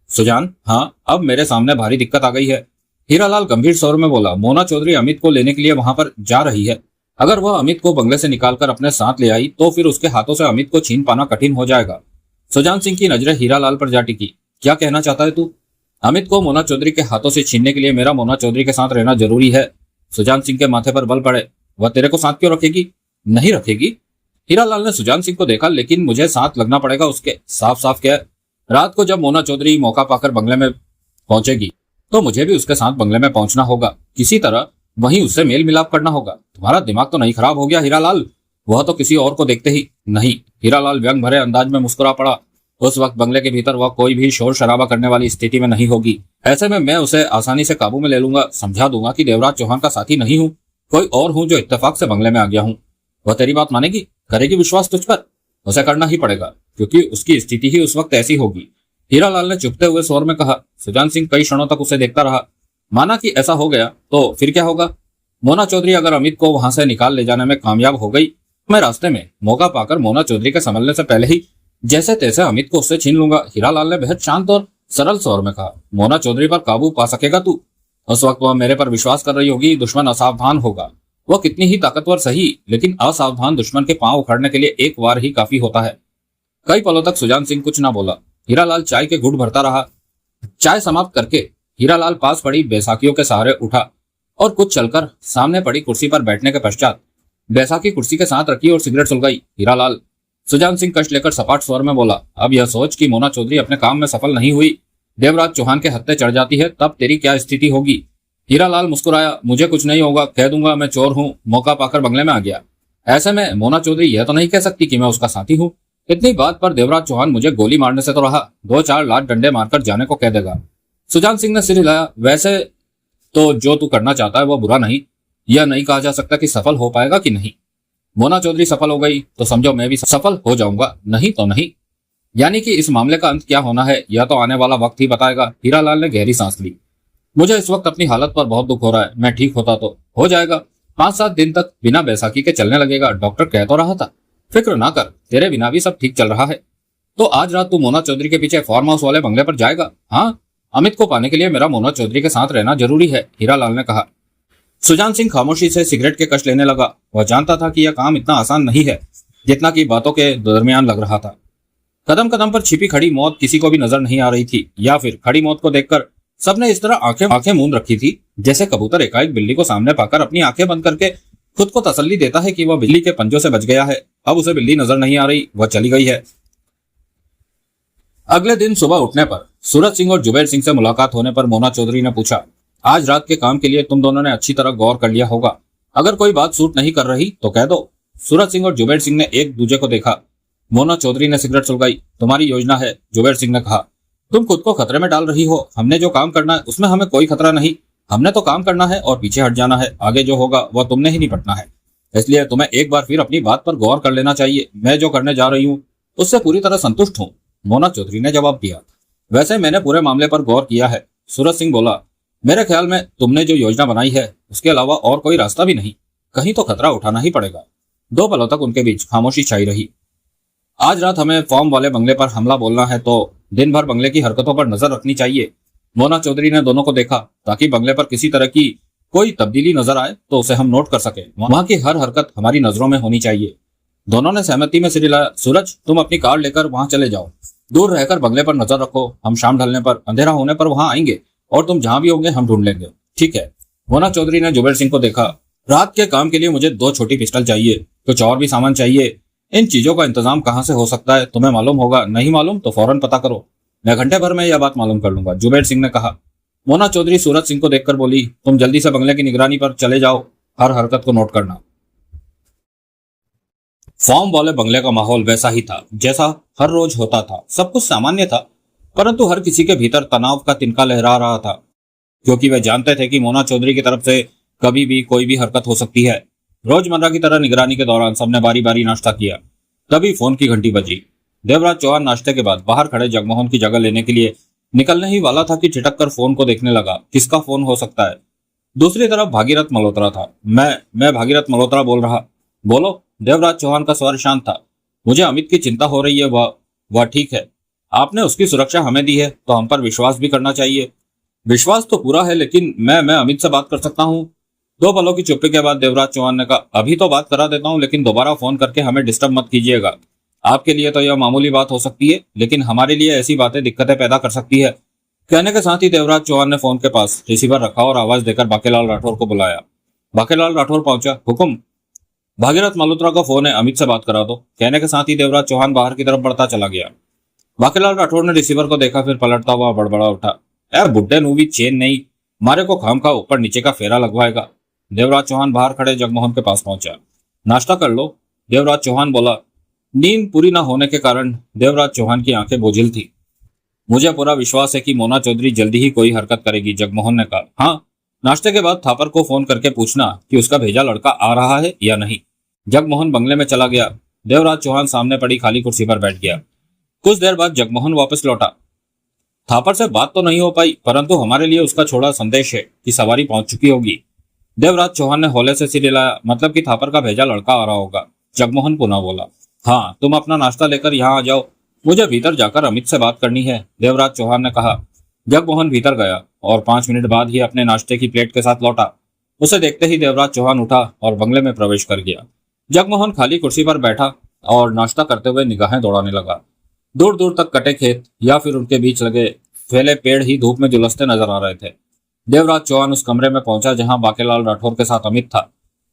सुजान, हाँ, अब मेरे सामने भारी दिक्कत आ गई है। हीरालाल गंभीर स्वर में बोला, मोना चौधरी अमित को लेने के लिए वहां पर जा रही है। अगर वह अमित को बंगले से निकालकर अपने साथ ले आई तो फिर उसके हाथों से अमित को छीन पाना कठिन हो जाएगा। सुजान सिंह की नजरें हीरालाल पर जा टिकी। क्या कहना चाहता है तू? अमित को मोना चौधरी के हाथों से छीनने के लिए मेरा मोना चौधरी के साथ रहना जरूरी है। सुजान सिंह के माथे पर बल पड़े। वह तेरे को साथ क्यों रखेगी? नहीं रखेगी? हीरालाल ने सुजान सिंह को देखा, लेकिन मुझे साथ लगना पड़ेगा उसके। साफ साफ कह, रात को जब मोना चौधरी मौका पाकर बंगले में पहुंचेगी तो मुझे भी उसके साथ बंगले में पहुंचना होगा। किसी तरह वहीं उससे मेल मिलाप करना होगा। तुम्हारा दिमाग तो नहीं खराब हो गया हीरालाल? वह तो किसी और को देखते ही नहीं। हीरालाल व्यंग भरे अंदाज में मुस्कुरा पड़ा। उस वक्त बंगले के भीतर वह कोई भी शोर शराबा करने वाली स्थिति में नहीं होगी। ऐसे में मैं उसे आसानी से काबू में ले लूंगा। समझा दूंगा कि देवराज चौहान का साथी नहीं हूँ, कोई और हूँ जो इत्तेफाक से बंगले में आ गया हूँ। वह तेरी बात मानेगी? करेगी विश्वास तुझ पर? उसे करना ही पड़ेगा, क्योंकि उसकी स्थिति ही उस वक्त ऐसी होगी। हीरालाल ने चुपते हुए स्वर में कहा। सुजान सिंह कई क्षणों तक उसे देखता रहा। माना कि ऐसा हो गया तो फिर क्या होगा? मोना चौधरी अगर अमित को वहां से निकाल ले जाने में कामयाब हो गई, मैं रास्ते में मौका पाकर मोना चौधरी के संभलने से पहले ही जैसे तैसे अमित को उससे छीन लूंगा। हीरालाल ने बेहद शांत और सरल स्वर में कहा। मोना चौधरी पर काबू पा सकेगा तू? उस वक्त वह मेरे पर विश्वास कर रही होगी। दुश्मन असावधान होगा। वह कितनी ही ताकतवर सही, लेकिन असावधान दुश्मन के पांव उखाड़ने के लिए एक बार ही काफी होता है। कई पलों तक सुजान सिंह कुछ ना बोला। हीरालाल चाय के घूंट भरता रहा। चाय समाप्त करके हीरालाल पास पड़ी बैसाखियों के सहारे उठा और कुछ चलकर सामने पड़ी कुर्सी पर बैठने के पश्चात बैसाखी कुर्सी के साथ रखी और सिगरेट सुलगाई। हीरालाल, सुजान सिंह कष्ट लेकर सपाट स्वर में बोला, अब यह सोच कि मोना चौधरी अपने काम में सफल नहीं हुई, देवराज चौहान के हत्थे चढ़ जाती है, तब तेरी क्या स्थिति होगी? हीरालाल मुस्कुराया। मुझे कुछ नहीं होगा, कह दूंगा मैं चोर हूँ, मौका पाकर बंगले में आ गया। ऐसे में मोना चौधरी यह तो नहीं कह सकती कि मैं उसका साथी हूँ। इतनी बात पर देवराज चौहान मुझे गोली मारने से तो रहा, 2-4 लात डंडे मारकर जाने को कह देगा। सुजान सिंह ने सिर हिलाया। वैसे तो जो तू करना चाहता है वो बुरा नहीं, यह नहीं कहा जा सकता कि सफल हो पाएगा कि नहीं। मोना चौधरी सफल हो गई तो समझो मैं भी सफल हो जाऊंगा, नहीं तो नहीं। यानी कि इस मामले का अंत क्या होना है यह तो आने वाला वक्त ही बताएगा। हीरालाल ने गहरी सांस ली। मुझे इस वक्त अपनी हालत पर बहुत दुख हो रहा है। मैं ठीक होता तो हो जाएगा, 5-7 दिन तक बिना बैसाखी के चलने लगेगा। डॉक्टर कह तो रहा था। फिक्र ना कर, तेरे बिना भी सब ठीक चल रहा है। तो आज रात तू मोना चौधरी के पीछे फार्म हाउस वाले बंगले पर जाएगा? हाँ, अमित को पाने के लिए मेरा मोना चौधरी के साथ रहना जरूरी है, हीरालाल ने कहा। सुजान सिंह खामोशी से सिगरेट के कश लेने लगा। वह जानता था कि यह काम इतना आसान नहीं है जितना कि बातों के दरमियान लग रहा था। कदम कदम पर छिपी खड़ी मौत किसी को भी नजर नहीं आ रही थी, या फिर खड़ी मौत को देखकर सबने इस तरह आंखें मूंद रखी थी जैसे कबूतर एकाएक बिल्ली को सामने पाकर अपनी आंखें बंद करके खुद को तसल्ली देता है कि वह बिल्ली के पंजों से बच गया है। अब उसे बिल्ली नजर नहीं आ रही, वह चली गई है। अगले दिन सुबह उठने पर सूरज सिंह और जुबैर सिंह से मुलाकात होने पर मोना चौधरी ने पूछा, आज रात के काम के लिए तुम दोनों ने अच्छी तरह गौर कर लिया होगा, अगर कोई बात सूट नहीं कर रही तो कह दो। सूरज सिंह और जुबैर सिंह ने एक दूसरे को देखा। मोना चौधरी ने सिगरेट सुलगाई। तुम्हारी योजना है, जुबैर सिंह ने कहा। तुम खुद को खतरे में डाल रही हो। हमने जो काम करना है उसमें हमें कोई खतरा नहीं। हमने तो काम करना है और पीछे हट जाना है। आगे जो होगा वह तुमने ही निपटना है। इसलिए तुम्हें एक बार फिर अपनी बात पर गौर कर लेना चाहिए। मैं जो करने जा रही हूँ उससे पूरी तरह संतुष्ट हूँ, मोना चौधरी ने जवाब दिया। वैसे मैंने पूरे मामले पर गौर किया है, सूरज सिंह बोला। मेरे ख्याल में तुमने जो योजना बनाई है उसके अलावा और कोई रास्ता भी नहीं, कहीं तो खतरा उठाना ही पड़ेगा। 2 पलों तक उनके बीच खामोशी छाई रही। आज रात हमें फॉर्म वाले बंगले पर हमला बोलना है तो दिन भर बंगले की हरकतों पर नजर रखनी चाहिए। मोना चौधरी ने दोनों को देखा ताकि बंगले पर किसी तरह की कोई तब्दीली नजर आए तो उसे हम नोट कर सके। वहां की हर हरकत हमारी नजरों में होनी चाहिए। दोनों ने सहमति में सिर हिलाया। सूरज, तुम अपनी कार लेकर वहां चले जाओ, दूर रहकर बंगले पर नजर रखो। हम शाम ढलने पर, अंधेरा होने पर वहां आएंगे और तुम जहां भी होंगे हम ढूंढ लेंगे, ठीक है? मोना चौधरी ने जुबेर सिंह को देखा। रात के काम के लिए मुझे 2 छोटी पिस्टल चाहिए, कुछ और भी सामान चाहिए। इन चीजों का इंतजाम कहाँ से हो सकता है तुम्हें मालूम होगा, नहीं मालूम तो फौरन पता करो। मैं घंटे भर में यह बात मालूम कर लूंगा, जुबेर सिंह ने कहा। मोना चौधरी सूरज सिंह को देखकर बोली, तुम जल्दी से बंगले की निगरानी पर चले जाओ, हर हरकत को नोट करना। फॉर्म वाले बंगले का माहौल वैसा ही था जैसा हर रोज होता था। सब कुछ सामान्य था, परंतु हर किसी के भीतर तनाव का तिनका लहरा रहा था, क्योंकि वे जानते थे कि मोना चौधरी की तरफ से कभी भी कोई भी हरकत हो सकती है। रोजमर्रा की तरह निगरानी के दौरान सबने बारी बारी नाश्ता किया। तभी फोन की घंटी बजी। देवराज चौहान नाश्ते के बाद बाहर खड़े जगमोहन की जगह लेने के लिए निकलने ही वाला था कि छिटक कर फोन को देखने लगा। किसका फोन हो सकता है? दूसरी तरफ भागीरथ मल्होत्रा था। मैं भागीरथ मल्होत्रा बोल रहा। बोलो। देवराज चौहान का स्वर शांत था। मुझे अमित की चिंता हो रही है। वह ठीक है। आपने उसकी सुरक्षा हमें दी है तो हम पर विश्वास भी करना चाहिए। विश्वास तो पूरा है, लेकिन मैं अमित से बात कर सकता हूँ? 2 पलों की चुप्पी के बाद देवराज चौहान ने कहा, अभी तो बात करा देता हूँ, लेकिन दोबारा फोन करके हमें डिस्टर्ब मत कीजिएगा। आपके लिए तो यह मामूली बात हो सकती है, लेकिन हमारे लिए ऐसी बातें दिक्कतें पैदा कर सकती है। कहने के साथ ही देवराज चौहान ने फोन के पास रिसीवर रखा और आवाज देकर बाकेलाल राठौर को बुलाया। बाकेलाल राठौर पहुंचा। हुकुम। भागीरथ मल्होत्रा का फोन है, अमित से बात करा दो। कहने के साथ ही देवराज चौहान बाहर की तरफ बढ़ता चला गया। बाकेलाल राठौर ने रिसीवर को देखा, फिर पलटता हुआ बड़बड़ा उठा, यार बुड्ढे नूवी चेन नहीं, मारे को खाम खा ऊपर नीचे का फेरा लगवाएगा। देवराज चौहान बाहर खड़े जगमोहन के पास पहुंचा। नाश्ता कर लो, देवराज चौहान बोला। नींद पूरी न होने के कारण देवराज चौहान की आंखें बोझिल थी। मुझे पूरा विश्वास है कि मोना चौधरी जल्दी ही कोई हरकत करेगी, जगमोहन ने कहा। हाँ, नाश्ते के बाद थापर को फोन करके पूछना कि उसका भेजा लड़का आ रहा है या नहीं। जगमोहन बंगले में चला गया। देवराज चौहान सामने पड़ी खाली कुर्सी पर बैठ गया। कुछ देर बाद जगमोहन वापस लौटा। थापर से बात तो नहीं हो पाई, परंतु हमारे लिए उसका छोड़ा संदेश है कि सवारी पहुंच चुकी होगी। देवराज चौहान ने हौले से सिर हिलाया। मतलब कि थापर का भेजा लड़का आ रहा होगा। जगमोहन पुनः बोला, हाँ, तुम अपना नाश्ता लेकर यहाँ आ जाओ, मुझे भीतर जाकर अमित से बात करनी है, देवराज चौहान ने कहा। जगमोहन भीतर गया और 5 मिनट बाद ही अपने नाश्ते की प्लेट के साथ लौटा। उसे देखते ही देवराज चौहान उठा और बंगले में प्रवेश कर गया। जगमोहन खाली कुर्सी पर बैठा और नाश्ता करते हुए निगाहें दौड़ाने लगा। दूर दूर तक कटे खेत या फिर उनके बीच लगे फैले पेड़ ही धूप में झुलसते नजर आ रहे थे। देवराज चौहान उस कमरे में पहुंचा जहां बाकेलाल राठौर के साथ अमित था।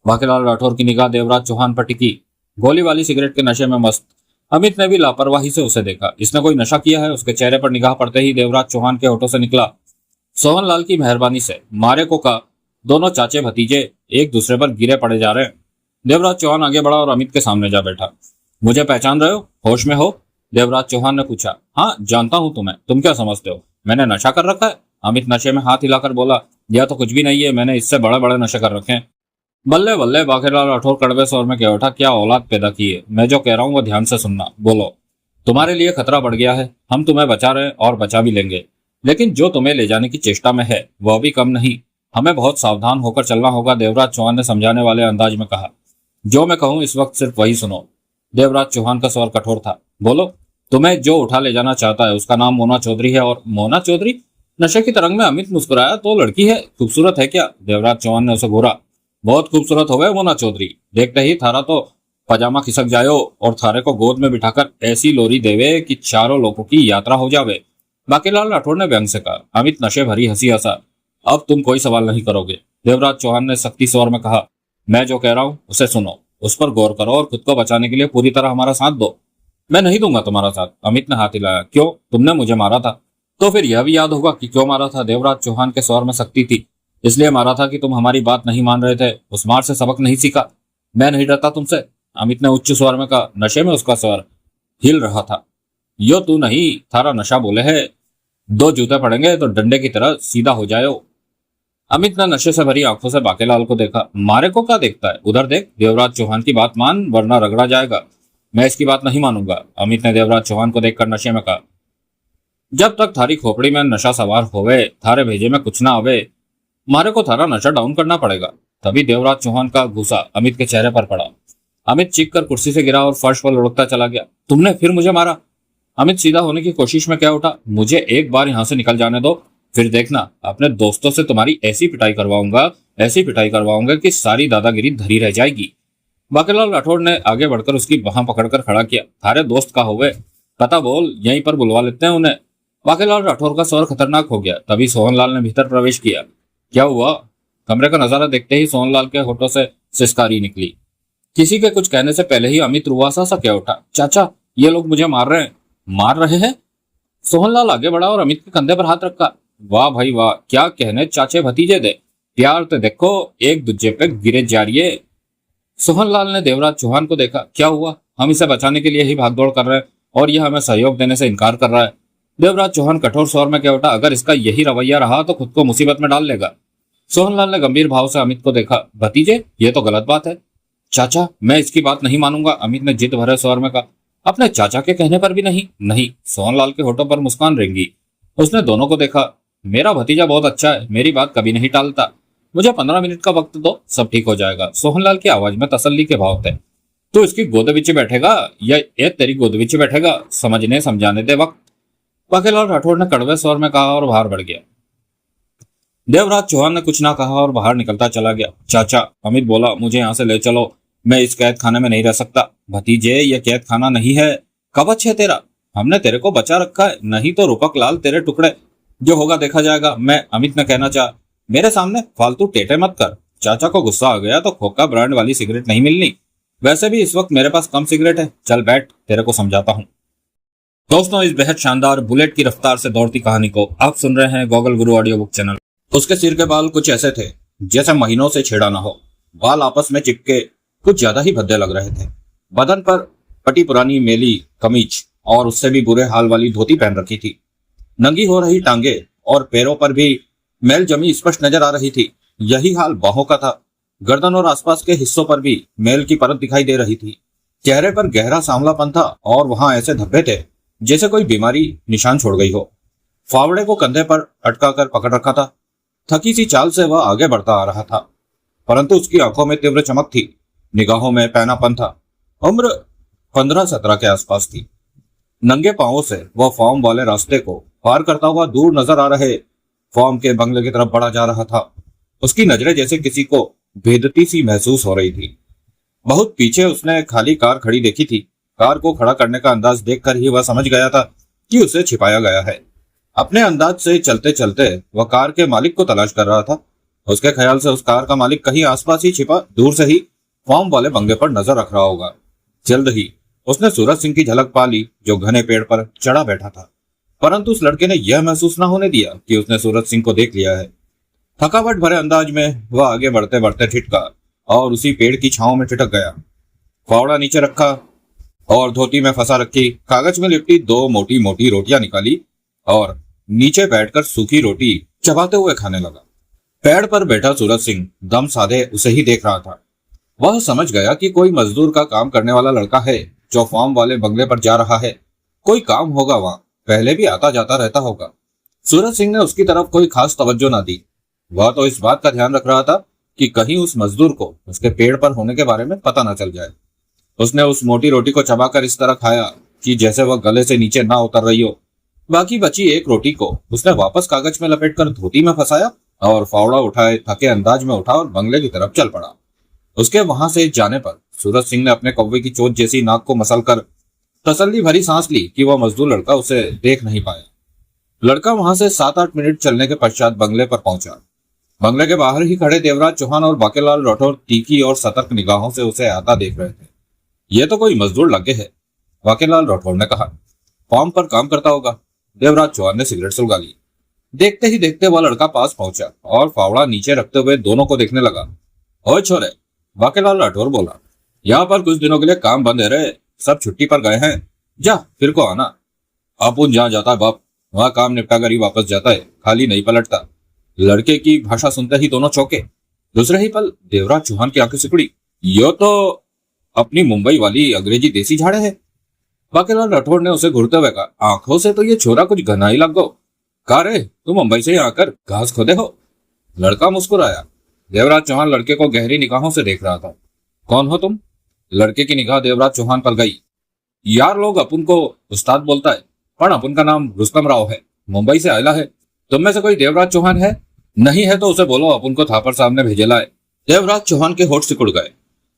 बाकेलाल राठौर की निगाह देवराज चौहान पर टिकी। गोली वाली सिगरेट के नशे में मस्त अमित ने भी लापरवाही से उसे देखा। इसने कोई नशा किया है? उसके चेहरे पर निगाह पड़ते ही देवराज चौहान के होठों से निकला, सोहनलाल की मेहरबानी से मारे को का दोनों चाचे भतीजे एक दूसरे पर गिरे पड़े जा रहे हैं। देवराज चौहान आगे बढ़ा और अमित के सामने जा बैठा। मुझे पहचान रहे हो? होश में हो? देवराज चौहान ने पूछा। हाँ, जानता हूं तुम्हें। तुम क्या समझते हो मैंने नशा कर रखा है? अमित नशे में हाथ हिलाकर बोला, यह तो कुछ भी नहीं है, मैंने इससे बड़े बड़े नशे कर रखे हैं। बल्ले बल्ले, बाकेलाल राठौर कड़वे स्वर में कह उठा, क्या औलाद पैदा की है। मैं जो कह रहा हूँ वो ध्यान से सुनना। बोलो। तुम्हारे लिए खतरा बढ़ गया है, हम तुम्हें बचा रहे हैं और बचा भी लेंगे, लेकिन जो तुम्हें ले जाने की चेष्टा में है वह भी कम नहीं। हमें बहुत सावधान होकर चलना होगा, देवराज चौहान ने समझाने वाले अंदाज में कहा। जो मैं कहूँ इस वक्त सिर्फ वही सुनो। देवराज चौहान का स्वर कठोर था। बोलो। तुम्हें जो उठा ले जाना चाहता है उसका नाम मोना चौधरी है। और मोना चौधरी? नशे की तरंग में अमित मुस्कुराया। तो लड़की है, खूबसूरत है क्या? देवराज चौहान ने उसे घूरा। बहुत खूबसूरत हो गए मोना चौधरी, देखते ही थारा तो पजामा खिसक जायो और थारे को गोद में बिठाकर ऐसी लोरी देवे कि चारों लोगों की यात्रा हो जावे। बाकेलाल राठौर ने व्यंग से कहा। अमित नशे भरी हंसी हंसा। अब तुम कोई सवाल नहीं करोगे, देवराज चौहान ने सख्ती स्वर में कहा। मैं जो कह रहा हूँ उसे सुनो, उस पर गौर करो और खुद को बचाने के लिए पूरी तरह हमारा साथ दो। मैं नहीं दूंगा तुम्हारा साथ, अमित ने हाथ हिलाया। क्यों? तुमने मुझे मारा था, तो फिर यह भी याद होगा कि क्यों मारा था। देवराज चौहान के स्वर में सख्ती थी। इसलिए मारा था कि तुम हमारी बात नहीं मान रहे थे, उस मार से सबक नहीं सीखा। मैं नहीं डरता तुमसे, अमित ने उच्च स्वर में कहा। नशे में उसका स्वर हिल रहा था। यो तू नहीं, थारा नशा बोले है, 2 जूते पड़ेंगे तो डंडे की तरह सीधा हो जायो। अमित ने नशे से भरी आंखों से बाकेलाल को देखा। मारे को क्या देखता है? उधर देख। देवराज चौहान की बात मान वरना रगड़ा जाएगा। मैं इसकी बात नहीं मानूंगा, अमित ने देवराज चौहान को देखकर नशे में कहा। जब तक थारी खोपड़ी में नशा सवार होवे, थारे भेजे में कुछ ना आवे, मारे को थारा नशा डाउन करना पड़ेगा। तभी देवराज चौहान का गुस्सा अमित के चेहरे पर पड़ा। अमित चीख कर कुर्सी से गिरा और फर्श पर लुढ़कता चला गया। तुमने फिर मुझे मारा? अमित सीधा होने की कोशिश में क्या उठा। मुझे एक बार यहाँ से निकल जाने दो, फिर देखना अपने दोस्तों से तुम्हारी ऐसी पिटाई करवाऊंगा कि सारी दादागिरी धरी रह जाएगी। बाकेलाल राठौर ने आगे बढ़कर उसकी बाह पकड़कर खड़ा किया। थारे दोस्त का होवे, पता बोल, यहीं पर बुलवा लेते हैं उन्हें बाकेलाल राठौर का स्वर खतरनाक हो गया। तभी सोहनलाल ने भीतर प्रवेश किया। क्या हुआ? कमरे का नजारा देखते ही सोहनलाल के होठों से सिसकारी निकली। किसी के कुछ कहने से पहले ही अमित रुआसा सा क्या उठा। चाचा, ये लोग मुझे मार रहे हैं। मार रहे हैं? सोहनलाल आगे बढ़ा और अमित के कंधे पर हाथ रखा। वाह भाई वाह, क्या कहने चाचे भतीजे दे, प्यार तो देखो, एक दूजे पे गिरे जा रही है। सोहनलाल ने देवराज चौहान को देखा। क्या हुआ? हम इसे बचाने के लिए ही भागदौड़ कर रहे हैं और यह हमें सहयोग देने से इनकार कर रहा है। देवराज चौहान कठोर स्वर में कह उठा। अगर इसका यही रवैया रहा तो खुद को मुसीबत में डाल लेगा। सोहनलाल ने गंभीर भाव से अमित को देखा। भतीजे, ये तो गलत बात है। चाचा, मैं इसकी बात नहीं मानूंगा, अमित ने जिद भरे स्वर में कहा। अपने चाचा के कहने पर भी नहीं? नहीं। सोहनलाल के होठों पर मुस्कान रेंगी। उसने दोनों को देखा। मेरा भतीजा बहुत अच्छा है, मेरी बात कभी नहीं टालता। मुझे 15 मिनट का वक्त दो, सब ठीक हो जाएगा। सोहनलाल की आवाज में तसल्ली के भाव थे। तू इसकी गोद विच बैठेगा या ये तेरी गोद विच बैठेगा? समझने समझाने दे वक्त। बाकेलाल राठौर ने कड़वे स्वर में कहा और बाहर बढ़ गया। देवराज चौहान ने कुछ ना कहा और बाहर निकलता चला गया। चाचा, अमित बोला, मुझे यहाँ से ले चलो, मैं इस कैद खाने में नहीं रह सकता। भतीजे, ये कैद खाना नहीं है, कवच है तेरा, हमने तेरे को बचा रखा है, नहीं तो रूपक लाल तेरे टुकड़े। जो होगा देखा जाएगा। मैं अमित ने कहना चाहा। मेरे सामने फालतू टेटे मत कर। चाचा को गुस्सा आ गया तो खोखा ब्रांड वाली सिगरेट नहीं मिलनी। वैसे भी इस वक्त मेरे पास कम सिगरेट है। चल बैठ, तेरे को समझाता हूँ। दोस्तों, इस बेहद शानदार बुलेट की रफ्तार से दौड़ती कहानी को आप सुन रहे हैं गॉगल गुरु ऑडियो बुक चैनल। उसके सिर के बाल कुछ ऐसे थे जैसे महीनों से छेड़ा ना हो। बाल आपस में चिपके कुछ ज्यादा ही भद्दे लग रहे थे। बदन पर पटी पुरानी मेली कमीज और उससे भी बुरे हाल वाली धोती पहन रखी थी। नंगी हो रही टांगे और पैरों पर भी मैल जमी स्पष्ट नजर आ रही थी। यही हाल बाहों का था। गर्दन और आसपास के हिस्सों पर भी मैल की परत दिखाई दे रही थी। चेहरे पर गहरा सांवलापन था और वहां ऐसे धब्बे थे जैसे कोई बीमारी निशान छोड़ गई हो। फावड़े को कंधे पर अटका कर पकड़ रखा था। थकी सी चाल से वह आगे बढ़ता आ रहा था, परंतु उसकी आंखों में तीव्र चमक थी, निगाहों में पैनापन था। उम्र 15-17 के आसपास थी। नंगे पांवों से वह फार्म वाले रास्ते को पार करता हुआ दूर नजर आ रहे फार्म के बंगले की तरफ बढ़ा जा रहा था। उसकी नजरें जैसे किसी को भेदती सी महसूस हो रही थी। बहुत पीछे उसने खाली कार खड़ी देखी थी। कार को खड़ा करने का अंदाज देखकर ही वह समझ गया था कि उसे छिपाया गया है। अपने अंदाज से चलते चलते वह कार के मालिक को तलाश कर रहा था। उसके ख्याल से उस कार का मालिक कहीं आसपास ही छिपा दूर से ही फार्म वाले बंगले पर नजर रख रहा होगा। जल्द ही उसने सूरज सिंह की झलक पा ली, जो घने पेड़ पर चढ़ा बैठा था, परंतु उस लड़के ने यह महसूस न होने दिया कि उसने सूरज सिंह को देख लिया है। थकावट भरे अंदाज में वह आगे बढ़ते बढ़ते ठिठका और उसी पेड़ की छांव में ठिठक गया। फावड़ा नीचे रखा और धोती में फंसा रखी कागज में लिपटी 2 मोटी मोटी रोटियां निकाली और नीचे बैठकर सूखी रोटी चबाते हुए खाने लगा। पेड़ पर बैठा सूरज सिंह दम साधे उसे ही देख रहा था। वह समझ गया कि कोई मजदूर का काम करने वाला लड़का है जो फार्म वाले बंगले पर जा रहा है। कोई काम होगा वहां, पहले भी आता जाता रहता होगा। सूरज सिंह ने उसकी तरफ कोई खास तवज्जो ना दी। वह तो इस बात का ध्यान रख रहा था कि कहीं उस मजदूर को उसके पेड़ पर होने के बारे में पता ना चल जाए। उसने उस मोटी रोटी को चबाकर इस तरह खाया कि जैसे वह गले से नीचे ना उतर रही हो। बाकी बची एक रोटी को उसने वापस कागज में लपेटकर धोती में फंसाया और फावड़ा उठाए थके अंदाज में उठा और बंगले की तरफ चल पड़ा। उसके वहां से जाने पर सूरज सिंह ने अपने कौवे की चोट जैसी नाक को मसलकर तसल्ली भरी सांस ली कि वह मजदूर लड़का उसे देख नहीं पाया। लड़का वहां से 7-8 मिनट चलने के पश्चात बंगले पर पहुंचा। बंगले के बाहर ही खड़े देवराज चौहान और बाकेलाल राठौर तीखी और सतर्क निगाहों से उसे आता देख रहे थे। यह तो कोई मजदूर लगे है, बाकेलाल राठौर ने कहा। फार्म पर काम करता होगा। देवराज चौहान ने सिगरेट सुलगा ली। देखते ही देखते वह लड़का पास पहुंचा और फावड़ा नीचे रखते हुए दोनों को देखने लगा। ओए छोरे, बाकेलाल राठौर बोला, यहाँ पर कुछ दिनों के लिए काम बंद है रे, सब छुट्टी पर गए हैं, जा फिर को आना। अपुन जहाँ जाता है बाप, वहां काम निपटा कर ही वापस जाता है, खाली नहीं पलटता। लड़के की भाषा सुनते ही दोनों चौंके। दूसरे ही पल देवराज चौहान की आंखें सिकुड़ी। यो तो अपनी मुंबई वाली अंग्रेजी देसी झाड़े है। बाकेलाल राठौर ने उसे घूरते हुए कहा, आंखों से तो ये छोरा कुछ घना ही लग गो। कहा रे, तुम मुंबई से आकर घास खोदे हो? लड़का मुस्कुराया। देवराज चौहान लड़के को गहरी निगाहों से देख रहा था। कौन हो तुम? लड़के की निगाह देवराज चौहान पर गई। यार लोग अपन को उस्ताद बोलता है, पर अपन का नाम रुस्तम राव है, मुंबई से आयला है। तुम में से कोई देवराज चौहान है? नहीं है तो उसे बोलो अपन को थापर साहब ने भेजेला है। देवराज चौहान के होठ सिकुड़ गए।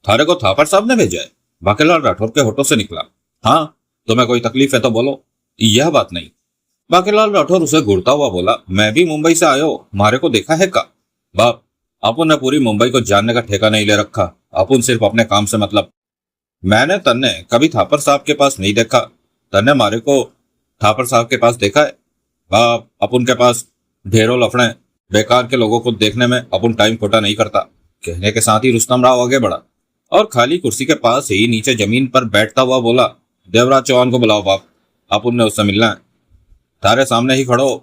थारे को थापर साहब ने भेजा है? बाकेलाल राठौर के होठों से निकला। हाँ, तुम्हें कोई तकलीफ है तो बोलो। यह बात नहीं, बाकीलाल राठौर उसे घूरता हुआ बोला, मैं भी मुंबई से आयो, मारे को देखा है का? बाप, अपुन ने पूरी मुंबई को जानने का ठेका नहीं ले रखा, अपुन सिर्फ अपने काम से मतलब। मैंने तन्ने कभी थापर साहब के पास नहीं देखा, तन्ने मारे को थापर साहब के पास देखा है? बाप, अपुन के पास ढेरों लफड़े, बेकार के लोगों को देखने में अपुन टाइम खोटा नहीं करता। कहने के साथ ही रुस्तम राव आगे बढ़ा और खाली कुर्सी के पास ही नीचे जमीन पर बैठता हुआ बोला, देवराज चौहान को बुलाओ बाप, अपुन ने उससे मिलना है, तारे सामने ही खड़ो।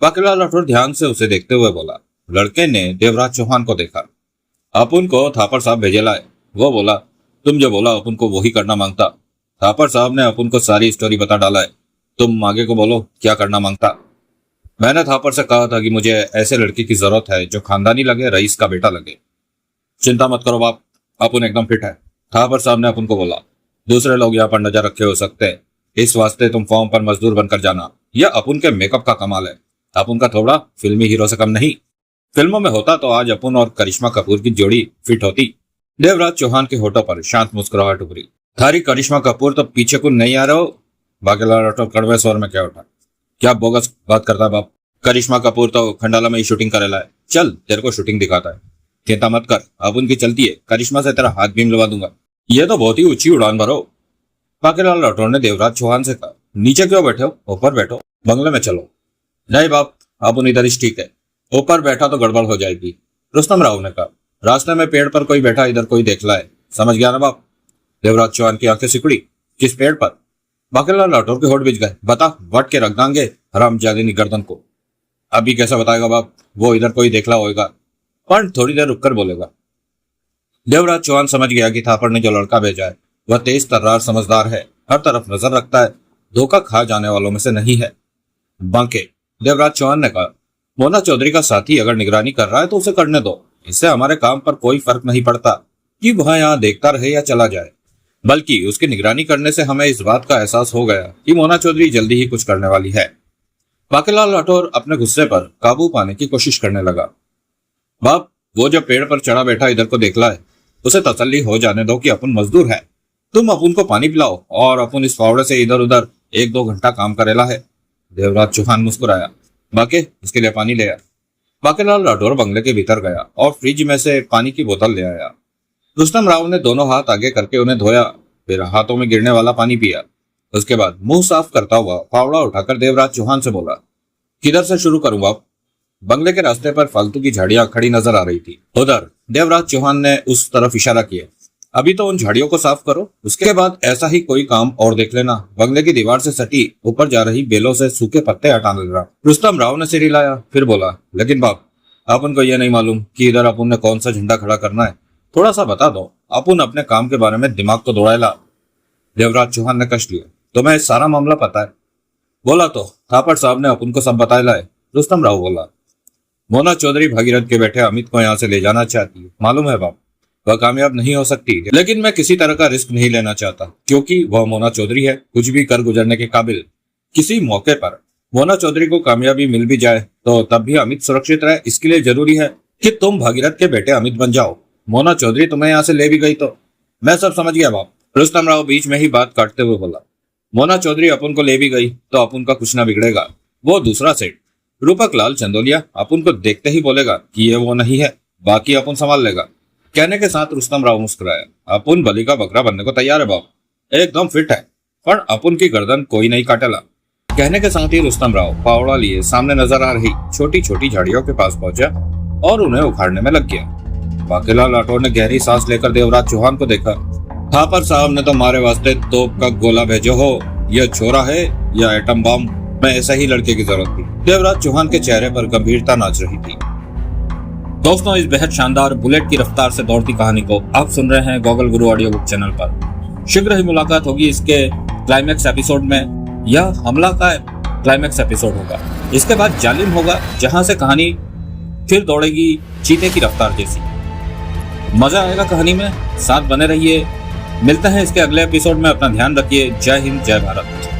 बाकीलाल राठौर ध्यान से उसे देखते हुए बोला। लड़के ने देवराज चौहान को देखा। अपुन को थापर साहब भेजे लाए। वो बोला, तुम जो बोला अपुन को वही करना मांगता। थापर साहब ने अपुन को सारी स्टोरी बता डाला है, तुम आगे को बोलो क्या करना मांगता। मैंने थापर से कहा था कि मुझे ऐसे लड़की की जरूरत है जो खानदानी लगे, रईस का बेटा लगे। चिंता मत करो बाप, अपुन एकदम फिट है। थापर साहब ने अपुन को बोला, दूसरे लोग यहाँ पर नजर रखे हो सकते हैं, इस वास्ते तुम फॉर्म पर मजदूर बनकर जाना। यह अपुन के मेकअप का कमाल है, अपुन का थोड़ा फिल्मी हीरो से कम नहीं। फिल्मों में होता तो आज अपुन और करिश्मा कपूर की जोड़ी फिट होती। देवराज चौहान के होठों पर शांत मुस्कुराहट उभरी। थारी करिश्मा कपूर तो पीछे को नहीं आ रहे हो? बाकीलाल राठौर कड़वे स्वर में क्या उठा, क्या बोगस बात करता बाप? करिश्मा कपूर तो खंडाला में ही शूटिंग करेला है, चल तेरे को शूटिंग दिखाता है। चिंता मत कर, अपुन की चलती है, करिश्मा से तेरा हाथ भी मिलवा दूंगा। ये तो बहुत ही ऊंची उड़ान भरो। बाकीलाल राठौर ने देवराज चौहान से कहा, नीचे क्यों बैठे हो, ऊपर बैठो, बंगले में चलो। नहीं बाप, अपुन इधर ही ठीक है, ऊपर बैठा तो गड़बड़ हो जाएगी। रुस्तम राव ने कहा, रास्ते में पेड़ पर कोई बैठा, इधर कोई देख लाए, समझ गया ना बाप? देवराज चौहान की आंखें सिकुड़ी। किस पेड़ पर? बाकीलाल राठौर के होठ बिज गए। बता, वट के रख देंगे हरामजादी गर्दन को। अभी कैसा बताएगा बाप, वो इधर कोई देखला होगा, पर थोड़ी देर रुककर बोलेगा। देवराज चौहान समझ गया कि थापर ने जो लड़का भेजा है वह तेज तर्रार समझदार है, हर तरफ नजर रखता है, धोखा खा जाने वालों में से नहीं है। बांके, देवराज चौहान ने कहा, मोना चौधरी का साथी अगर निगरानी कर रहा है तो उसे करने दो, इससे हमारे काम पर कोई फर्क नहीं पड़ता कि वह यहाँ देखता रहे या चला जाए, बल्कि उसकी निगरानी करने से हमें इस बात का एहसास हो गया कि मोना चौधरी जल्दी ही कुछ करने वाली है। बाकीलाल राठौर अपने गुस्से पर काबू पाने की कोशिश करने लगा। बाप, वो जो पेड़ पर चढ़ा बैठा इधर को देखला है, उसे तसल्ली हो जाने दो कि अपुन मजदूर है। तुम अपुन को पानी पिलाओ और अपुन इस फावड़े से इधर उधर 1-2 घंटा काम करेला है। देवराज चौहान मुस्कुराया। बाकी, इसके लिए पानी ले आ। बाकीलाल राठौर बंगले के भीतर गया और फ्रिज में से पानी की बोतल ले आया। रुस्तम राव ने दोनों हाथ आगे करके उन्हें धोया, फिर हाथों में गिरने वाला पानी पिया। उसके बाद मुंह साफ करता हुआ फावड़ा उठाकर देवराज चौहान से बोला, किधर से शुरू करूं बाप? बंगले के रास्ते पर फालतू की झाड़ियां खड़ी नजर आ रही थी। उधर देवराज चौहान ने उस तरफ इशारा किया। अभी तो उन झाड़ियों को साफ करो, उसके बाद ऐसा ही कोई काम और देख लेना। बंगले की दीवार से सटी ऊपर जा रही बेलों से सूखे पत्ते हटाने लगा। रुस्तम राव ने सिर हिलाया, फिर बोला, लेकिन बाप, अपन को यह नहीं मालूम कि इधर अपन ने कौन सा झंडा खड़ा करना है, थोड़ा सा बता दो, अपन अपने काम के बारे में दिमाग तो दौड़ाएला। देवराज चौहान ने कष्ट लिया, तुम्हें सारा मामला पता है? बोला तो थापर साहब ने अपन को सब बताया है। रुस्तम राव बोला, मोना चौधरी भागीरथ के बैठे अमित को यहाँ से ले जाना चाहती है, मालूम है बाप, वह कामयाब नहीं हो सकती, लेकिन मैं किसी तरह का रिस्क नहीं लेना चाहता, क्योंकि वह मोना चौधरी है, कुछ भी कर गुजरने के काबिल। किसी मौके पर मोना चौधरी को कामयाबी मिल भी जाए तो तब भी अमित सुरक्षित रहे, इसके लिए जरूरी है कि तुम भागीरथ के बेटे अमित बन जाओ। मोना चौधरी तुम्हें यहाँ से ले भी गई तो मैं सब समझ गया बाप। रुस्तम राव बीच में ही बात काटते हुए बोला, मोना चौधरी अपन को ले भी गई तो अपन का कुछ ना बिगड़ेगा। वो दूसरा सेठ रूपक लाल चंदोलिया अपन को देखते ही बोलेगा कि ये वो नहीं है, बाकी अपन संभाल लेगा। कहने के साथ रुस्तम राव मुस्कुराया। अपन बलि का बकरा बनने को तैयार है बाप, एकदम फिट है, पर अपन की गर्दन कोई नहीं काटेला। कहने के साथ ही रुस्तम राव फावड़ा लिए सामने नजर आ रही छोटी छोटी झाड़ियों के पास पहुंचा और उन्हें उखाड़ने में लग गया। बाकीलाल राठौर ने गहरी सांस लेकर देवराज चौहान को देखा। थापर साहब ने तो हमारे वास्ते तोप का गोला भेजो हो, यह छोरा है या एटम बम, मैं ऐसा ही लड़के की जरूरत थी। देवराज चौहान के चेहरे पर गंभीरता नाच रही थी। दोस्तों, इस बेहद शानदार बुलेट की रफ्तार से दौड़ती कहानी को आप सुन रहे हैं गॉगल गुरु ऑडियो बुक चैनल पर। शीघ्र ही मुलाकात होगी इसके क्लाइमैक्स एपिसोड में। यह हमला का क्लाइमैक्स एपिसोड होगा, इसके बाद जालिम होगा, जहां से कहानी फिर दौड़ेगी चीते की रफ्तार जैसी। मजा आएगा कहानी में, साथ बने रहिए। मिलते हैं इसके अगले एपिसोड में, अपना ध्यान रखिए। जय हिंद, जय भारत।